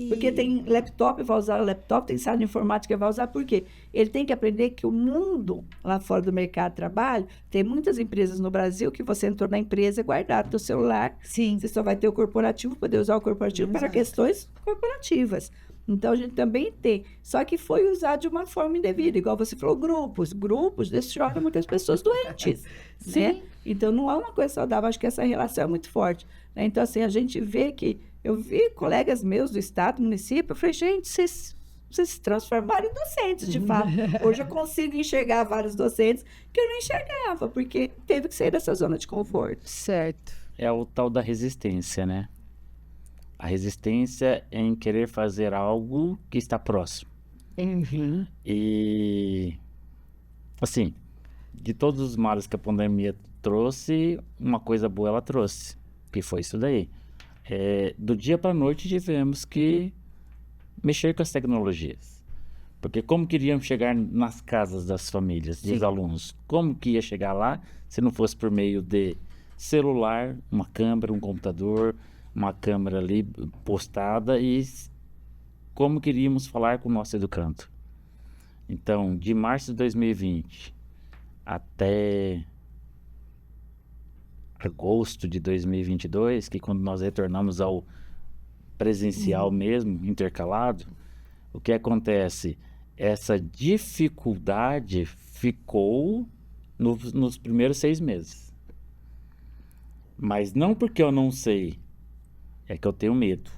Porque tem laptop, vai usar o laptop, tem sala de informática, vai usar. Por quê? Ele tem que aprender que o mundo lá fora do mercado de trabalho, tem muitas empresas no Brasil que você entrou na empresa e guardar o teu celular.
Sim.
Você só vai ter o corporativo, poder usar o corporativo para questões corporativas. Então, a gente também tem. Só que foi usado de uma forma indevida. Igual você falou, grupos deixam muitas pessoas doentes. Né? Então, não é uma coisa saudável. Acho que essa relação é muito forte. Né? Então, assim, a gente vê que... Eu vi colegas meus do estado, do município, eu falei, gente, vocês se transformaram em docentes, de fato. Hoje eu consigo enxergar vários docentes que eu não enxergava, porque teve que sair dessa zona de conforto.
Certo.
É o tal da resistência, né? A resistência em querer fazer algo que está próximo.
Uhum.
E, assim, de todos os males que a pandemia trouxe, uma coisa boa ela trouxe, que foi isso daí. Do dia para a noite tivemos que mexer com as tecnologias. Porque como queríamos chegar nas casas das famílias, dos alunos? Como que ia chegar lá se não fosse por meio de celular, uma câmera, um computador, uma câmera ali postada, e como queríamos falar com o nosso educando? Então, de março de 2020 até agosto de 2022, que quando nós retornamos ao presencial mesmo, intercalado, o que acontece? Essa dificuldade ficou nos primeiros 6 meses. Mas não porque eu não sei, é que eu tenho medo.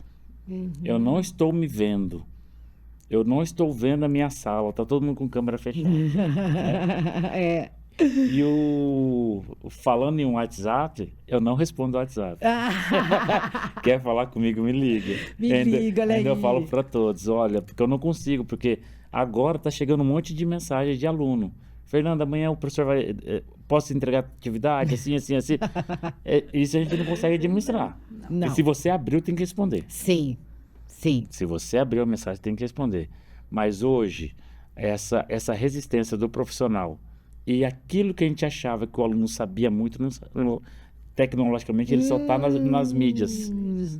Eu não estou me vendo. Eu não estou vendo a minha sala. Tá todo mundo com câmera fechada.
É.
E falando em um WhatsApp, eu não respondo WhatsApp. Quer falar comigo, me liga.
Me liga, olha
ainda eu
aí.
falo para todos, olha, porque eu não consigo, porque agora tá chegando um monte de mensagem de aluno. Fernanda, amanhã o professor vai... posso entregar atividade, assim. Isso a gente não consegue administrar.
Não.
Porque se você abriu, tem que responder.
Sim.
Se você abriu a mensagem, tem que responder. Mas hoje, essa resistência do profissional e aquilo que a gente achava que o aluno sabia muito, tecnologicamente, ele só está nas mídias.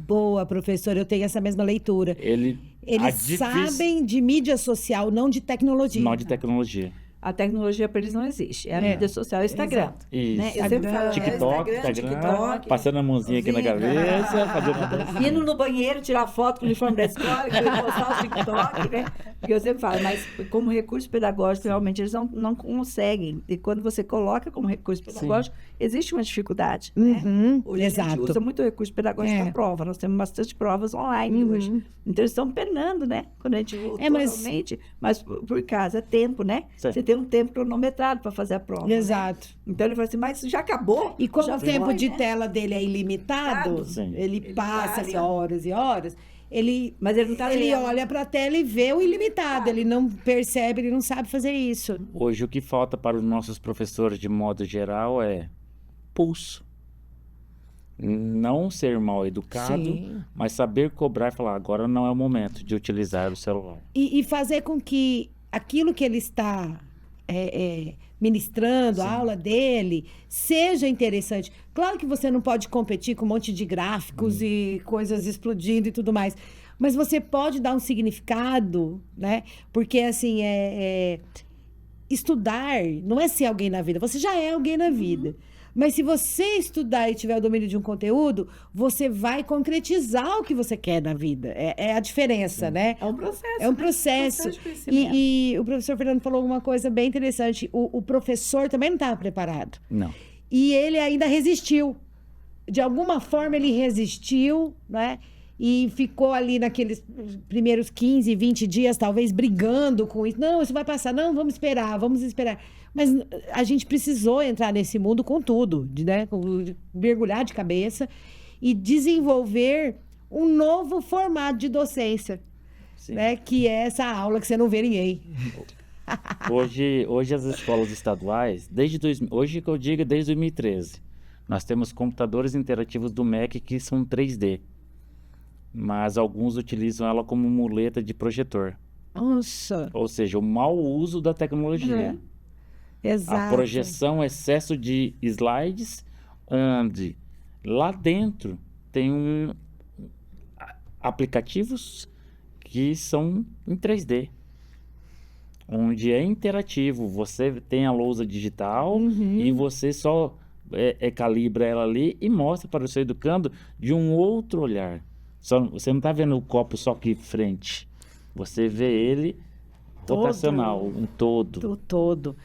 Boa, professor, eu tenho essa mesma leitura. Eles sabem de mídia social, não de tecnologia.
Não de tecnologia.
A tecnologia para eles não existe. É a mídia social e o Instagram.
Exato.
Isso.
Né? Eu sempre falo,
TikTok, passando a mãozinha aqui na cabeça, fazendo uma dancinha.
Indo no banheiro, tirar foto com o uniforme da escola, postar o TikTok, né? Porque eu sempre falo, mas como recurso pedagógico, realmente, eles não conseguem. E quando você coloca como recurso pedagógico, existe uma dificuldade. Né? Hoje a gente usa muito recurso pedagógico para prova. Nós temos bastante provas online hoje. Então, eles estão penando, né? Quando a gente voltou realmente. Mas por causa, é tempo, né? Você tem um tempo cronometrado para fazer a prova.
Exato.
Né? Então, ele fala assim, mas já acabou?
E como o tempo de
né?
tela dele é ilimitado, ele passa ali horas e horas, mas ele não tá ele olha para a tela e vê o ilimitado, ele não percebe, ele não sabe fazer isso.
Hoje o que falta para os nossos professores de modo geral é pulso. Não ser mal educado, mas saber cobrar e falar, agora não é o momento de utilizar o celular.
E fazer com que aquilo que ele está ministrando, a aula dele, seja interessante. Claro que você não pode competir com um monte de gráficos e coisas explodindo e tudo mais, mas você pode dar um significado, né? Porque, assim, estudar não é ser alguém na vida, você já é alguém na vida. Mas se você estudar e tiver o domínio de um conteúdo, você vai concretizar o que você quer na vida. É a diferença, né?
É um processo.
É um processo. E o professor Fernando falou uma coisa bem interessante. O professor também não estava preparado.
Não.
E ele ainda resistiu. De alguma forma, ele resistiu, né? E ficou ali naqueles primeiros 15, 20 dias, talvez, brigando com isso. Não, isso vai passar. Não, vamos esperar. Mas a gente precisou entrar nesse mundo com tudo, né? Mergulhar de cabeça e desenvolver um novo formato de docência, né? Que é essa aula que você não vê ninguém.
Hoje as escolas estaduais, hoje que eu digo desde 2013, nós temos computadores interativos do MEC que são 3D, mas alguns utilizam ela como muleta de projetor.
Nossa!
Ou seja, o mau uso da tecnologia.
Exato.
A projeção, excesso de slides, onde lá dentro tem aplicativos que são em 3D, onde é interativo. Você tem a lousa digital e você só calibra ela ali e mostra para o seu educando de um outro olhar. Você não está vendo o copo só aqui frente, você vê ele rotacional, um todo.
O todo.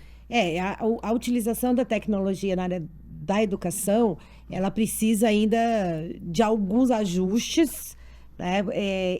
A utilização da tecnologia na área da educação, ela precisa ainda de alguns ajustes, né?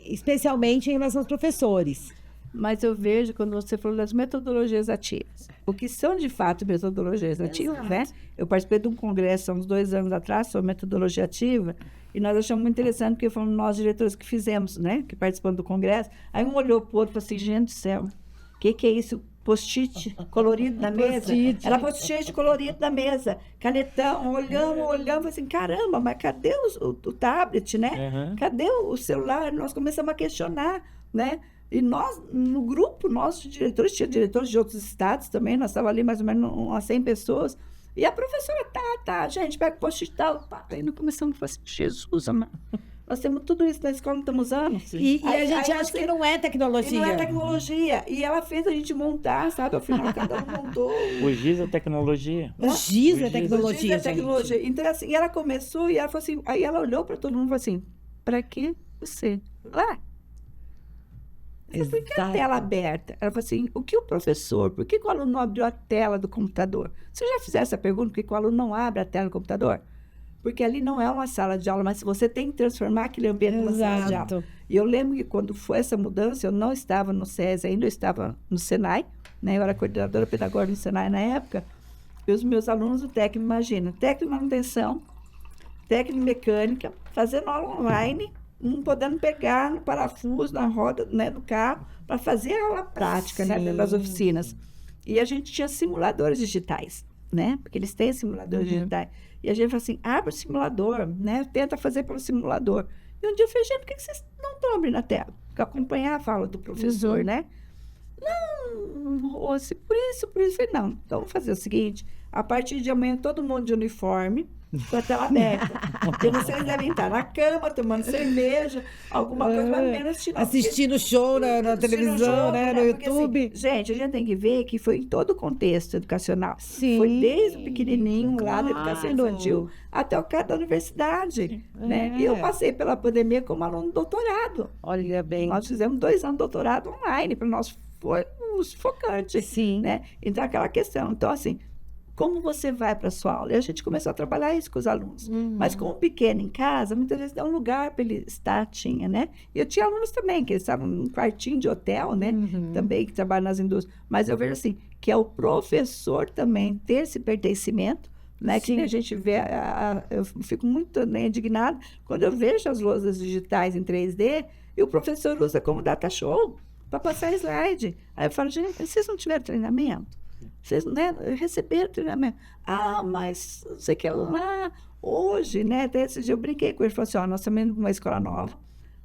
Especialmente em relação aos professores.
Mas eu vejo, quando você falou das metodologias ativas, o que são de fato metodologias ativas, né? Eu participei de um congresso há uns 2 anos atrás sobre metodologia ativa, E nós achamos muito interessante, porque fomos nós, diretores, que fizemos, né? Que participamos do congresso. Aí um olhou para o outro e falou assim, gente do céu, o que é isso? Post-it colorido na mesa? Era post-it colorido na mesa. Canetão, olhamos, assim, caramba, mas cadê o tablet, né? Cadê o celular? Nós começamos a questionar, né? E nós, no grupo, nós diretores, tinha diretores de outros estados também, nós estávamos ali mais ou menos umas 100 pessoas. E a professora, gente, pega o post-it e tal. Aí nós começamos a falar assim, Jesus, amado. Nós temos tudo isso na escola, não estamos usando.
E a gente acha que não é tecnologia.
E não é tecnologia. E ela fez a gente montar, sabe? Ao final, cada um montou.
O GIS é tecnologia.
O GIS é tecnologia,
O GIS é tecnologia. Então, assim, e ela começou e ela falou assim, aí ela olhou para todo mundo e falou assim, para que você? Lá. Por que a tela aberta? Ela falou assim, por que o aluno não abriu a tela do computador? Você já fizesse essa pergunta, por que o aluno não abre a tela do computador? Porque ali não é uma sala de aula, mas você tem que transformar aquele ambiente numa sala de aula. E eu lembro que quando foi essa mudança, eu não estava no SESI ainda, eu estava no Senai, né? Eu era coordenadora pedagógica no Senai na época, e os meus alunos do técnico, imagina, técnico de manutenção, técnico de mecânica, fazendo aula online, podendo pegar no parafuso, na roda, né, do carro, para fazer a aula prática, né, dentro das oficinas. E a gente tinha simuladores digitais, né? Porque eles têm simuladores digitais. E a gente falou assim, abre o simulador, né? Tenta fazer pelo simulador. E um dia eu falei, gente, por que vocês não estão abrindo a tela? Para acompanhar a fala do professor, né? Não, Rose, por isso. Eu falei, não, então vamos fazer o seguinte, a partir de amanhã todo mundo de uniforme, com a tela aberta. Porque vocês devem estar na cama, tomando cerveja, alguma coisa, mas menos
assistindo show na televisão, né? No YouTube.
Porque, assim, gente, a gente tem que ver que foi em todo o contexto educacional.
Sim.
Foi desde o pequenininho, lá da educação infantil, até o cara da universidade. Né? E eu passei pela pandemia como aluno de doutorado.
Olha bem.
Nós fizemos 2 anos de doutorado online, para nós foi sufocante.
Sim.
Né? Então, aquela questão. Então, assim, como você vai para a sua aula? E a gente começou a trabalhar isso com os alunos. Mas com o pequeno em casa, muitas vezes dá um lugar para ele estar, né? E eu tinha alunos também, que estavam num quartinho de hotel, né? Também, que trabalham nas indústrias. Mas eu vejo assim, que é o professor também ter esse pertencimento, né? Que a gente vê, eu fico muito, né, indignada quando eu vejo as lousas digitais em 3D e o professor usa como data show para passar slide. Aí eu falo, gente, vocês não tiveram treinamento? Vocês, né, receberam treinamento. Mas você quer lá hoje, né? Até esse dia eu brinquei com ele, falou assim, nós estamos indo para uma escola nova,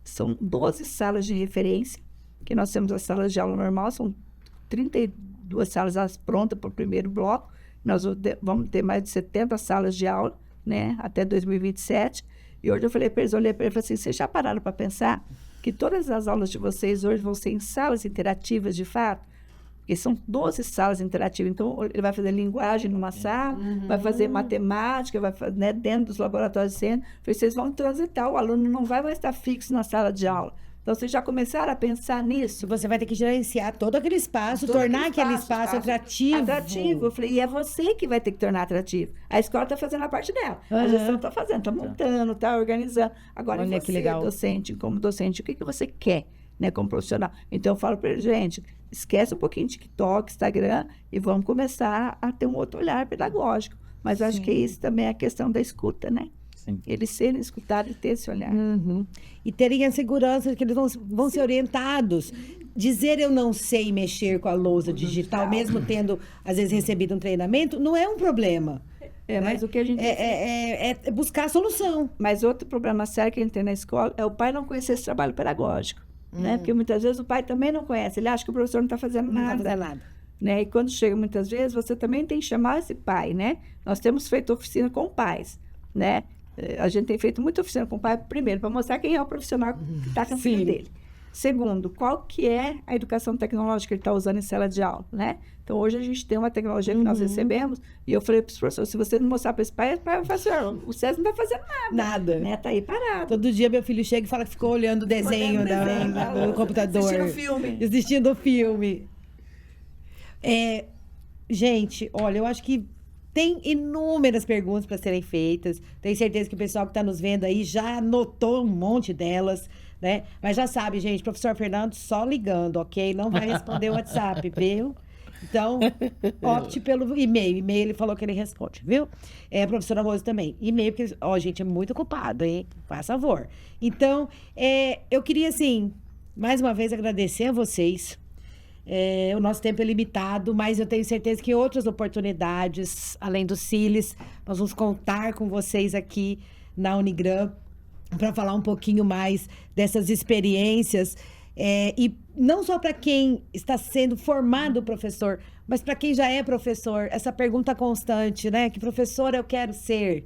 são 12 salas de referência, que nós temos as salas de aula normal, são 32 salas prontas para o primeiro bloco, nós vamos ter mais de 70 salas de aula, né? Até 2027, e hoje eu falei para eles, olhei para ele e falei assim, vocês já pararam para pensar que todas as aulas de vocês hoje vão ser em salas interativas de fato? Porque são 12 salas interativas. Então, ele vai fazer linguagem numa sala, vai fazer matemática, vai fazer, né, dentro dos laboratórios de ciência. Vocês vão transitar, o aluno não vai mais estar fixo na sala de aula. Então, vocês já começaram a pensar nisso?
Você vai ter que gerenciar todo aquele espaço, tornar aquele espaço atrativo.
Atrativo. Eu falei, e é você que vai ter que tornar atrativo. A escola está fazendo a parte dela. A gestão está fazendo, está montando, está organizando. Agora,
olha,
você,
que legal.
docente, como docente, o que você quer, né, como profissional? Então, eu falo para ele, gente, esquece um pouquinho de TikTok, Instagram, e vamos começar a ter um outro olhar pedagógico. Mas eu acho que isso também é a questão da escuta, né?
Sim.
Eles serem escutados e ter esse olhar.
E terem a segurança de que eles vão ser orientados. Dizer eu não sei mexer com a lousa digital, mesmo tendo, às vezes, recebido um treinamento, não é um problema.
Mas o que a gente...
É buscar a solução.
Mas outro problema sério que a gente tem na escola é o pai não conhecer esse trabalho pedagógico. Né? Porque muitas vezes o pai também não conhece, ele acha que o professor não está fazendo nada.
Não está fazendo nada.
Né? E quando chega muitas vezes, você também tem que chamar esse pai, né? Nós temos feito oficina com pais, né? A gente tem feito muita oficina com o pai, primeiro, para mostrar quem é o profissional que está com o filho dele. Segundo, qual que é a educação tecnológica que ele está usando em sala de aula, né? Então, hoje a gente tem uma tecnologia que nós recebemos, e eu falei para os professores, se você não mostrar para esse pai vai falar assim, o César não está fazendo nada.
Nada.
Né? Está aí parado.
Todo dia meu filho chega e fala que ficou olhando o desenho do computador. Assistindo o filme. Gente, olha, eu acho que tem inúmeras perguntas para serem feitas. Tenho certeza que o pessoal que está nos vendo aí já anotou um monte delas, né? Mas já sabe, gente, professor Fernando só ligando, ok? Não vai responder o WhatsApp, viu? Então, opte pelo e-mail. E-mail ele falou que ele responde, viu? Professora Rose também. E-mail, porque, gente, é muito ocupado, hein? Faz favor. Então, eu queria, assim, mais uma vez agradecer a vocês. O nosso tempo é limitado, mas eu tenho certeza que em outras oportunidades, além do Cilis, nós vamos contar com vocês aqui na Unigram para falar um pouquinho mais dessas experiências. E não só para quem está sendo formado professor, mas para quem já é professor, essa pergunta constante, né? Que professor eu quero ser?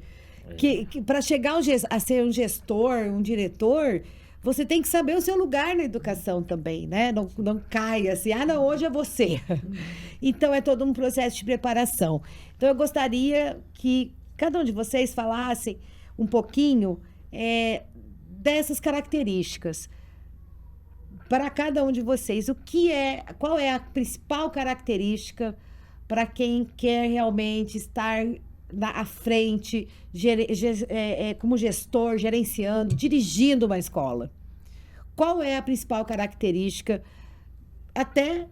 Que para chegar a ser um gestor, um diretor, você tem que saber o seu lugar na educação também, né? Não caia assim, não, hoje é você. Então, é todo um processo de preparação. Então, eu gostaria que cada um de vocês falasse um pouquinho dessas características. Para cada um de vocês, qual é a principal característica para quem quer realmente estar à frente, como gestor, gerenciando, dirigindo uma escola? Qual é a principal característica, até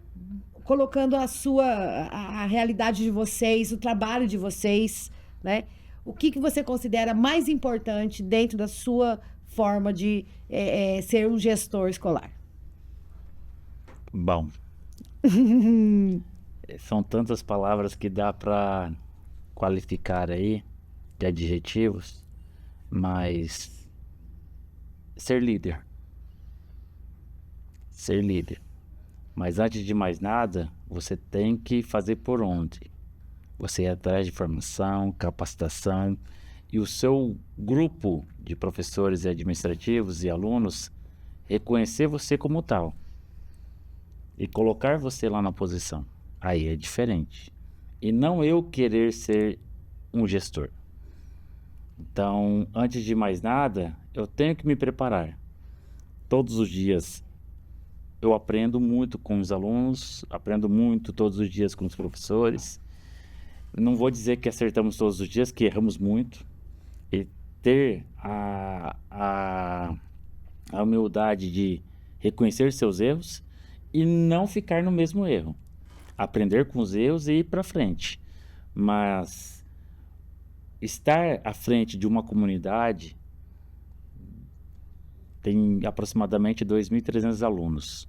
colocando a realidade de vocês, o trabalho de vocês, né? O que você considera mais importante dentro da sua forma de ser um gestor escolar?
Bom, são tantas palavras que dá para qualificar aí, de adjetivos, mas ser líder. Ser líder. Mas antes de mais nada, você tem que fazer por onde? Você ir atrás de formação, capacitação, e o seu grupo de professores e administrativos e alunos reconhecer você como tal e colocar você lá na posição. Aí é diferente. E não eu querer ser um gestor. Então, antes de mais nada, eu tenho que me preparar. Todos os dias eu aprendo muito com os alunos, aprendo muito todos os dias com os professores. Não vou dizer que acertamos todos os dias, que erramos muito. E ter a humildade de reconhecer seus erros e não ficar no mesmo erro. Aprender com os erros e ir para frente. Mas estar à frente de uma comunidade, tem aproximadamente 2.300 alunos,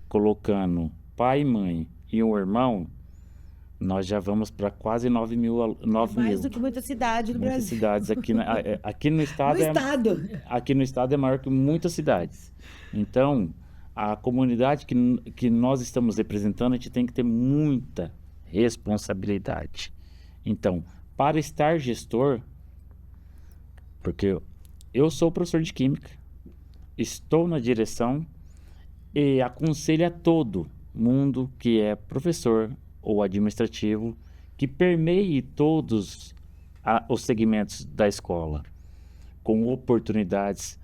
colocando pai, mãe e um irmão, nós já vamos para quase 9 mil.
Mais do que muita cidade do
Muitas
Brasil.
cidades aqui no estado. Aqui no estado é maior que muitas cidades. Então, a comunidade que nós estamos representando, a gente tem que ter muita responsabilidade. Então, para estar gestor, porque eu sou professor de Química, estou na direção e aconselho a todo mundo que é professor ou administrativo que permeie todos os segmentos da escola, com oportunidades,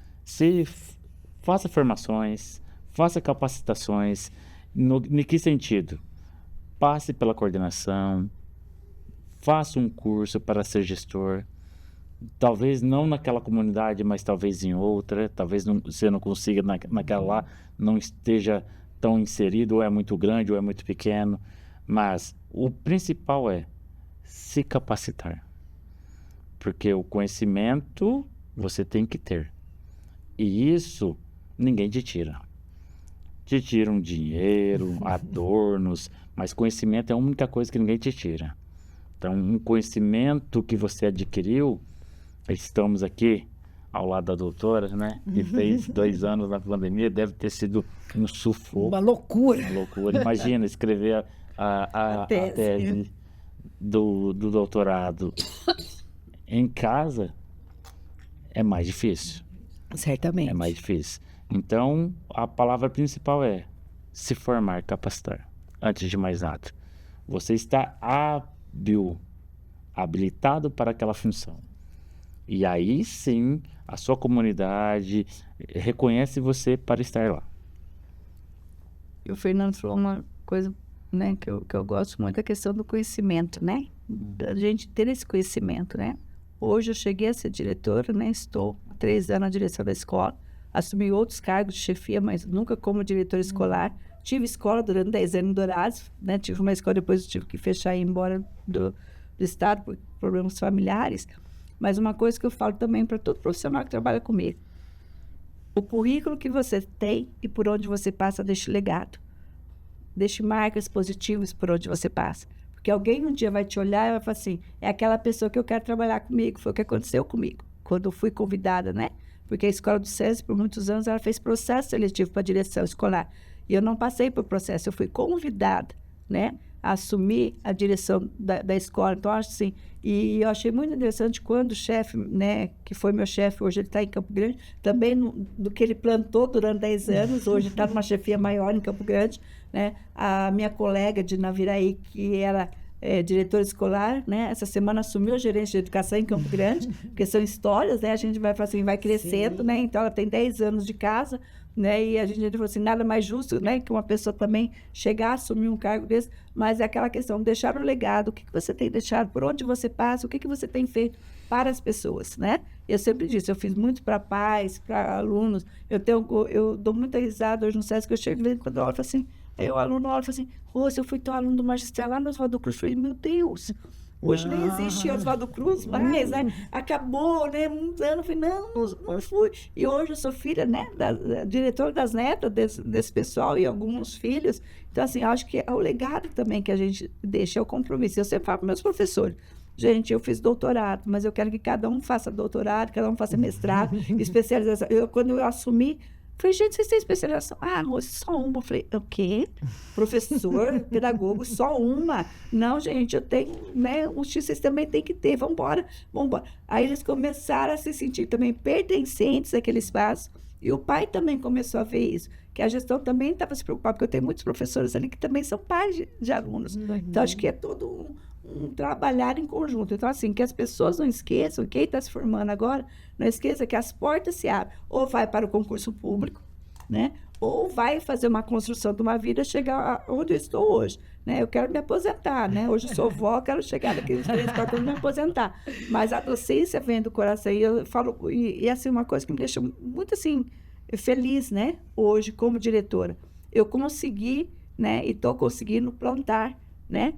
faça formações, faça capacitações. Em que sentido? Passe pela coordenação, faça um curso para ser gestor, talvez não naquela comunidade, mas talvez em outra, talvez você não consiga naquela lá, não esteja tão inserido, ou é muito grande, ou é muito pequeno, mas o principal é se capacitar, porque o conhecimento você tem que ter, e isso ninguém te tira. Te tiram dinheiro, adornos, mas conhecimento é a única coisa que ninguém te tira. Então, um conhecimento que você adquiriu, estamos aqui ao lado da doutora, né? Que fez 2 anos na pandemia, deve ter sido um sufoco.
Uma loucura.
Uma loucura. Imagina escrever a tese do doutorado em casa, é mais difícil.
Certamente.
É mais difícil. Então, a palavra principal é se formar, capacitar. Antes de mais nada, você está habilitado para aquela função. E aí sim, a sua comunidade reconhece você para estar lá.
E o Fernando falou uma coisa, né, que eu gosto muito, a questão do conhecimento, né? Da gente ter esse conhecimento, né? Hoje eu cheguei a ser diretora, né? Estou há 3 anos na direção da escola. assumi outros cargos de chefia, mas nunca como diretora escolar. Tive escola durante 10 anos em Dourados, né? Tive uma escola, depois eu tive que fechar e ir embora do estado por problemas familiares. Mas uma coisa que eu falo também para todo profissional que trabalha comigo: o currículo que você tem e por onde você passa, deixe legado. Deixe marcas positivas por onde você passa. Porque alguém um dia vai te olhar e vai falar assim, é aquela pessoa que eu quero trabalhar comigo. Foi o que aconteceu comigo, quando eu fui convidada, né? Porque a escola do SESI, por muitos anos, ela fez processo seletivo para a direção escolar. E eu não passei por processo, eu fui convidada, né, a assumir a direção da escola. Então, acho assim, e eu achei muito interessante quando o chefe, né, que foi meu chefe, hoje ele está em Campo Grande, também do que ele plantou durante 10 anos, hoje está numa chefia maior em Campo Grande, né, a minha colega de Naviraí, que era diretora escolar, né, essa semana assumiu a gerência de educação em Campo Grande, porque são histórias, né, a gente vai, assim, vai crescendo, né, então ela tem 10 anos de casa, né, e a gente falou assim, nada mais justo, né, que uma pessoa também chegar a assumir um cargo desse, mas é aquela questão, deixar o legado, o que você tem deixado, por onde você passa, o que você tem feito para as pessoas, né? Eu sempre disse, eu fiz muito para pais, para alunos, eu dou muita risada hoje no SESC, que eu chego quando eu olho, assim, aí o aluno olha e fala assim, Rose, eu fui teu aluno do magistério lá no Oswaldo Cruz, eu falei, meu Deus, hoje nem existe Oswaldo Cruz mais, né? Acabou, né? Muitos anos, eu falei, não fui. E hoje eu sou filha, né? Da diretora das netas desse pessoal e alguns filhos. Então, assim, acho que é o legado também que a gente deixa, é o compromisso. Eu sempre falo para meus professores, gente, eu fiz doutorado, mas eu quero que cada um faça doutorado, cada um faça mestrado, especialização. Quando eu assumi, falei, gente, vocês têm especialização? Ah, moça, só uma. Eu falei, o quê? Professor, pedagogo, só uma? Não, gente, eu tenho, né? Vocês também tem que ter, vamos embora. Aí eles começaram a se sentir também pertencentes àquele espaço. E o pai também começou a ver isso, que a gestão também estava se preocupada, porque eu tenho muitos professores ali que também são pais de alunos. Então, acho que é todo um trabalhar em conjunto. Então, assim, que as pessoas não esqueçam, quem está se formando agora, não esqueça que as portas se abrem. Ou vai para o concurso público, né? Ou vai fazer uma construção de uma vida, chegar onde eu estou hoje, né? Eu quero me aposentar, né? Hoje eu sou vó, quero chegar daqui uns 3, 4 anos e me aposentar. Mas a docência vem do coração. E eu falo, e assim, uma coisa que me deixa muito, assim, feliz, né? Hoje, como diretora. Eu consegui, né? E estou conseguindo plantar, né?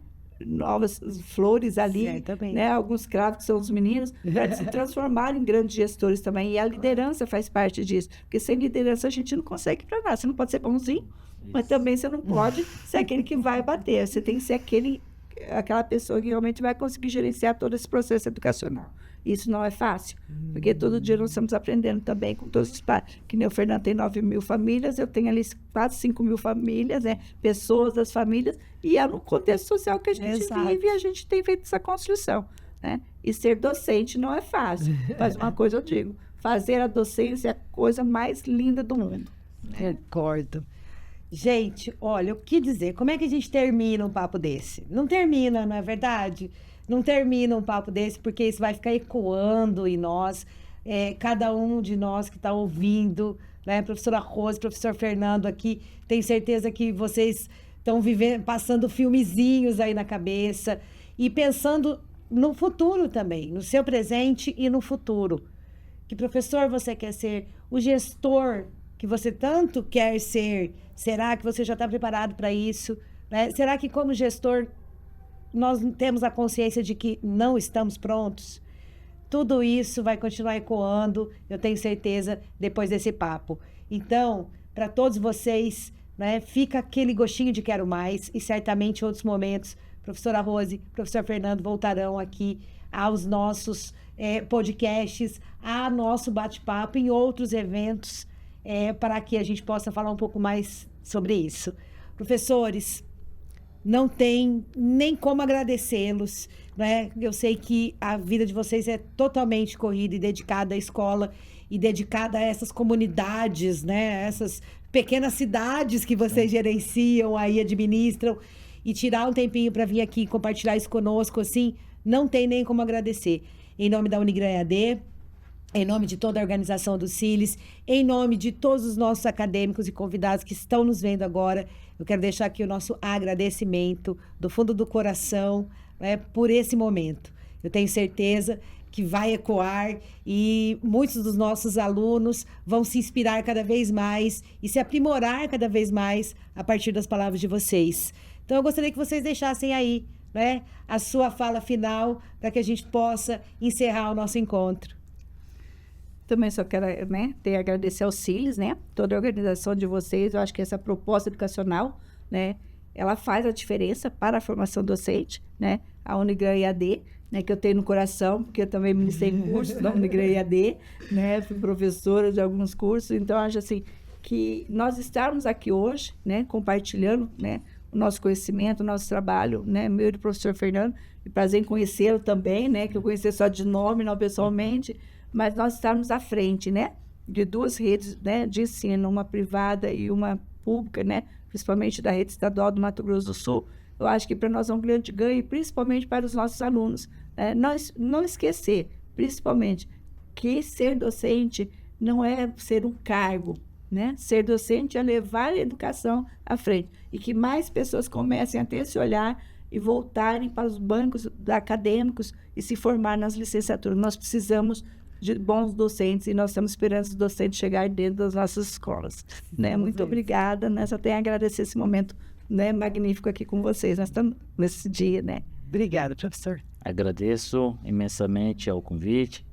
Novas flores ali, né? Alguns cravos que são os meninos, para se transformar em grandes gestores também. E a liderança faz parte disso. Porque sem liderança a gente não consegue para nada. Você não pode ser bonzinho, mas também você não pode ser aquele que vai bater. Você tem que ser aquela pessoa que realmente vai conseguir gerenciar todo esse processo educacional. Isso não é fácil, porque todo dia nós estamos aprendendo também com todos os pais. Que nem o Fernando tem 9.000 famílias, eu tenho ali quase 5.000 famílias, né? Pessoas das famílias, e é no contexto social que a gente vive e a gente tem feito essa construção, né? E ser docente não é fácil, mas uma coisa eu digo, fazer a docência é a coisa mais linda do mundo.
Concordo. Gente, olha, o que dizer? Como é que a gente termina um papo desse? Não termina, não é verdade? Não termina um papo desse, porque isso vai ficar ecoando em nós, cada um de nós que está ouvindo, né? Professora Rose, professor Fernando aqui, tenho certeza que vocês estão passando filmezinhos aí na cabeça e pensando no futuro também, no seu presente e no futuro. Que professor você quer ser? O gestor que você tanto quer ser? Será que você já está preparado para isso? Né? Será que como gestor nós temos a consciência de que não estamos prontos? Tudo isso vai continuar ecoando, eu tenho certeza, depois desse papo. Então, para todos vocês, né, fica aquele gostinho de quero mais, e certamente em outros momentos, professora Rose, professor Fernando voltarão aqui aos nossos podcasts, a nosso bate-papo em outros eventos, para que a gente possa falar um pouco mais sobre isso. Professores, não tem nem como agradecê-los, né? Eu sei que a vida de vocês é totalmente corrida e dedicada à escola e dedicada a essas comunidades, né? Essas pequenas cidades que vocês gerenciam aí, administram, e tirar um tempinho para vir aqui compartilhar isso conosco, assim, não tem nem como agradecer. Em nome da Unigran EAD, em nome de toda a organização do CILES, em nome de todos os nossos acadêmicos e convidados que estão nos vendo agora, eu quero deixar aqui o nosso agradecimento do fundo do coração, né, por esse momento. Eu tenho certeza que vai ecoar e muitos dos nossos alunos vão se inspirar cada vez mais e se aprimorar cada vez mais a partir das palavras de vocês. Então, eu gostaria que vocês deixassem aí, né, a sua fala final para que a gente possa encerrar o nosso encontro.
Também só quero, né, agradecer aos CILES, né, toda a organização de vocês. Eu acho que essa proposta educacional, né, ela faz a diferença para a formação docente, né, a Unigran EAD, né, que eu tenho no coração, porque eu também ministrei cursos da Unigran EAD, né, fui professora de alguns cursos. Então, acho assim, que nós estarmos aqui hoje, né, compartilhando, né, o nosso conhecimento, o nosso trabalho, né, meu e do professor Fernando, e prazer em conhecê-lo também, né, que eu conheci só de nome, não pessoalmente, mas nós estarmos à frente, né, de duas redes, né, de ensino, uma privada e uma pública, né, principalmente da rede estadual do Mato Grosso do Sul. Eu acho que para nós é um grande ganho, principalmente para os nossos alunos. Não esquecer, principalmente, que ser docente não é ser um cargo, né? Ser docente é levar a educação à frente. E que mais pessoas comecem a ter esse olhar e voltarem para os bancos acadêmicos e se formar nas licenciaturas. Nós precisamos de bons docentes e nós estamos esperando os docentes chegar dentro das nossas escolas. Né? Muito obrigada, né? Só tenho a agradecer esse momento, né, magnífico aqui com vocês. Nós estamos nesse dia, né?
Obrigada, professor.
Agradeço imensamente ao convite,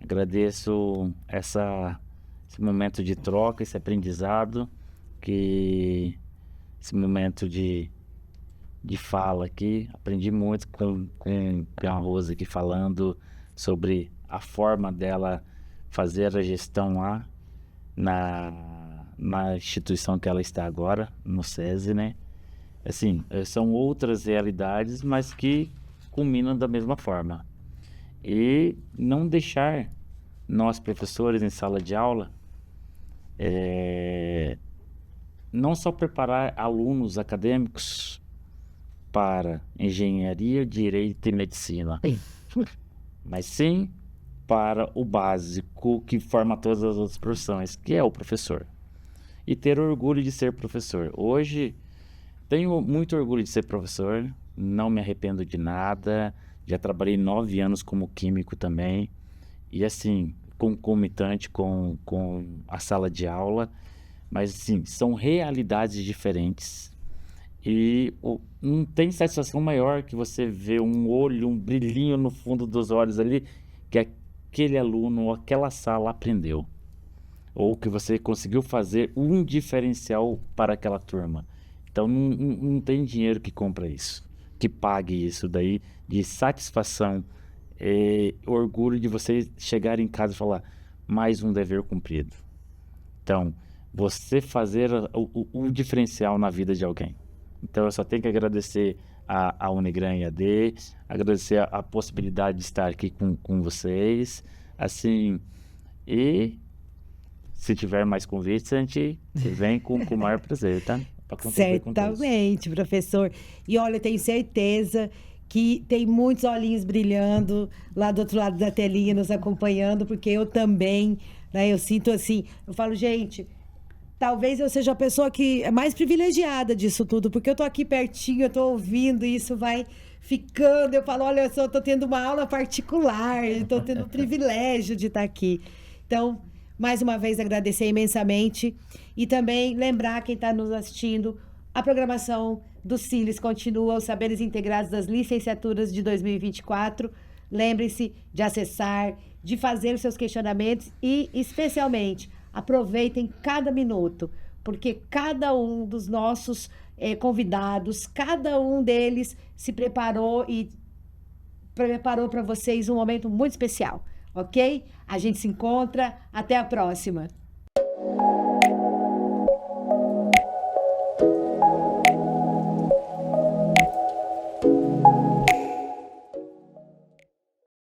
agradeço esse momento de troca, esse aprendizado, esse momento de fala aqui. Aprendi muito com a Rosa aqui falando sobre a forma dela fazer a gestão lá na instituição que ela está agora, no SESI, né? Assim, são outras realidades, mas que culminam da mesma forma. E não deixar nós, professores, em sala de aula, não só preparar alunos acadêmicos para engenharia, direito e medicina, mas sim para o básico que forma todas as outras profissões, que é o professor. E ter orgulho de ser professor. Hoje, tenho muito orgulho de ser professor, não me arrependo de nada, já trabalhei 9 anos como químico também, e assim, concomitante com a sala de aula, mas assim, são realidades diferentes. E não tem satisfação maior que você ver um olho, um brilhinho no fundo dos olhos ali, que aquele aluno ou aquela sala aprendeu. Ou que você conseguiu fazer um diferencial para aquela turma. Então, não tem dinheiro que compra isso, que pague isso daí, de satisfação, orgulho de você chegar em casa e falar, mais um dever cumprido. Então, você fazer o diferencial na vida de alguém. Então, eu só tenho que agradecer a Unigran EAD, agradecer a possibilidade de estar aqui com vocês, assim, e se tiver mais convites, a gente vem com o maior prazer, tá?
Certamente, professor. E olha, eu tenho certeza que tem muitos olhinhos brilhando lá do outro lado da telinha nos acompanhando, porque eu também, né, eu sinto assim, eu falo, gente, talvez eu seja a pessoa que é mais privilegiada disso tudo, porque eu tô aqui pertinho, eu tô ouvindo, e isso vai ficando, eu falo, olha, eu só tô tendo uma aula particular, eu tô tendo o privilégio de estar aqui. Então, mais uma vez, agradecer imensamente e também lembrar quem está nos assistindo, a programação do CILES continua, os saberes integrados das licenciaturas de 2024. Lembrem-se de acessar, de fazer os seus questionamentos e, especialmente, aproveitem cada minuto, porque cada um dos nossos convidados, cada um deles se preparou e preparou para vocês um momento muito especial. Ok? A gente se encontra. Até a próxima.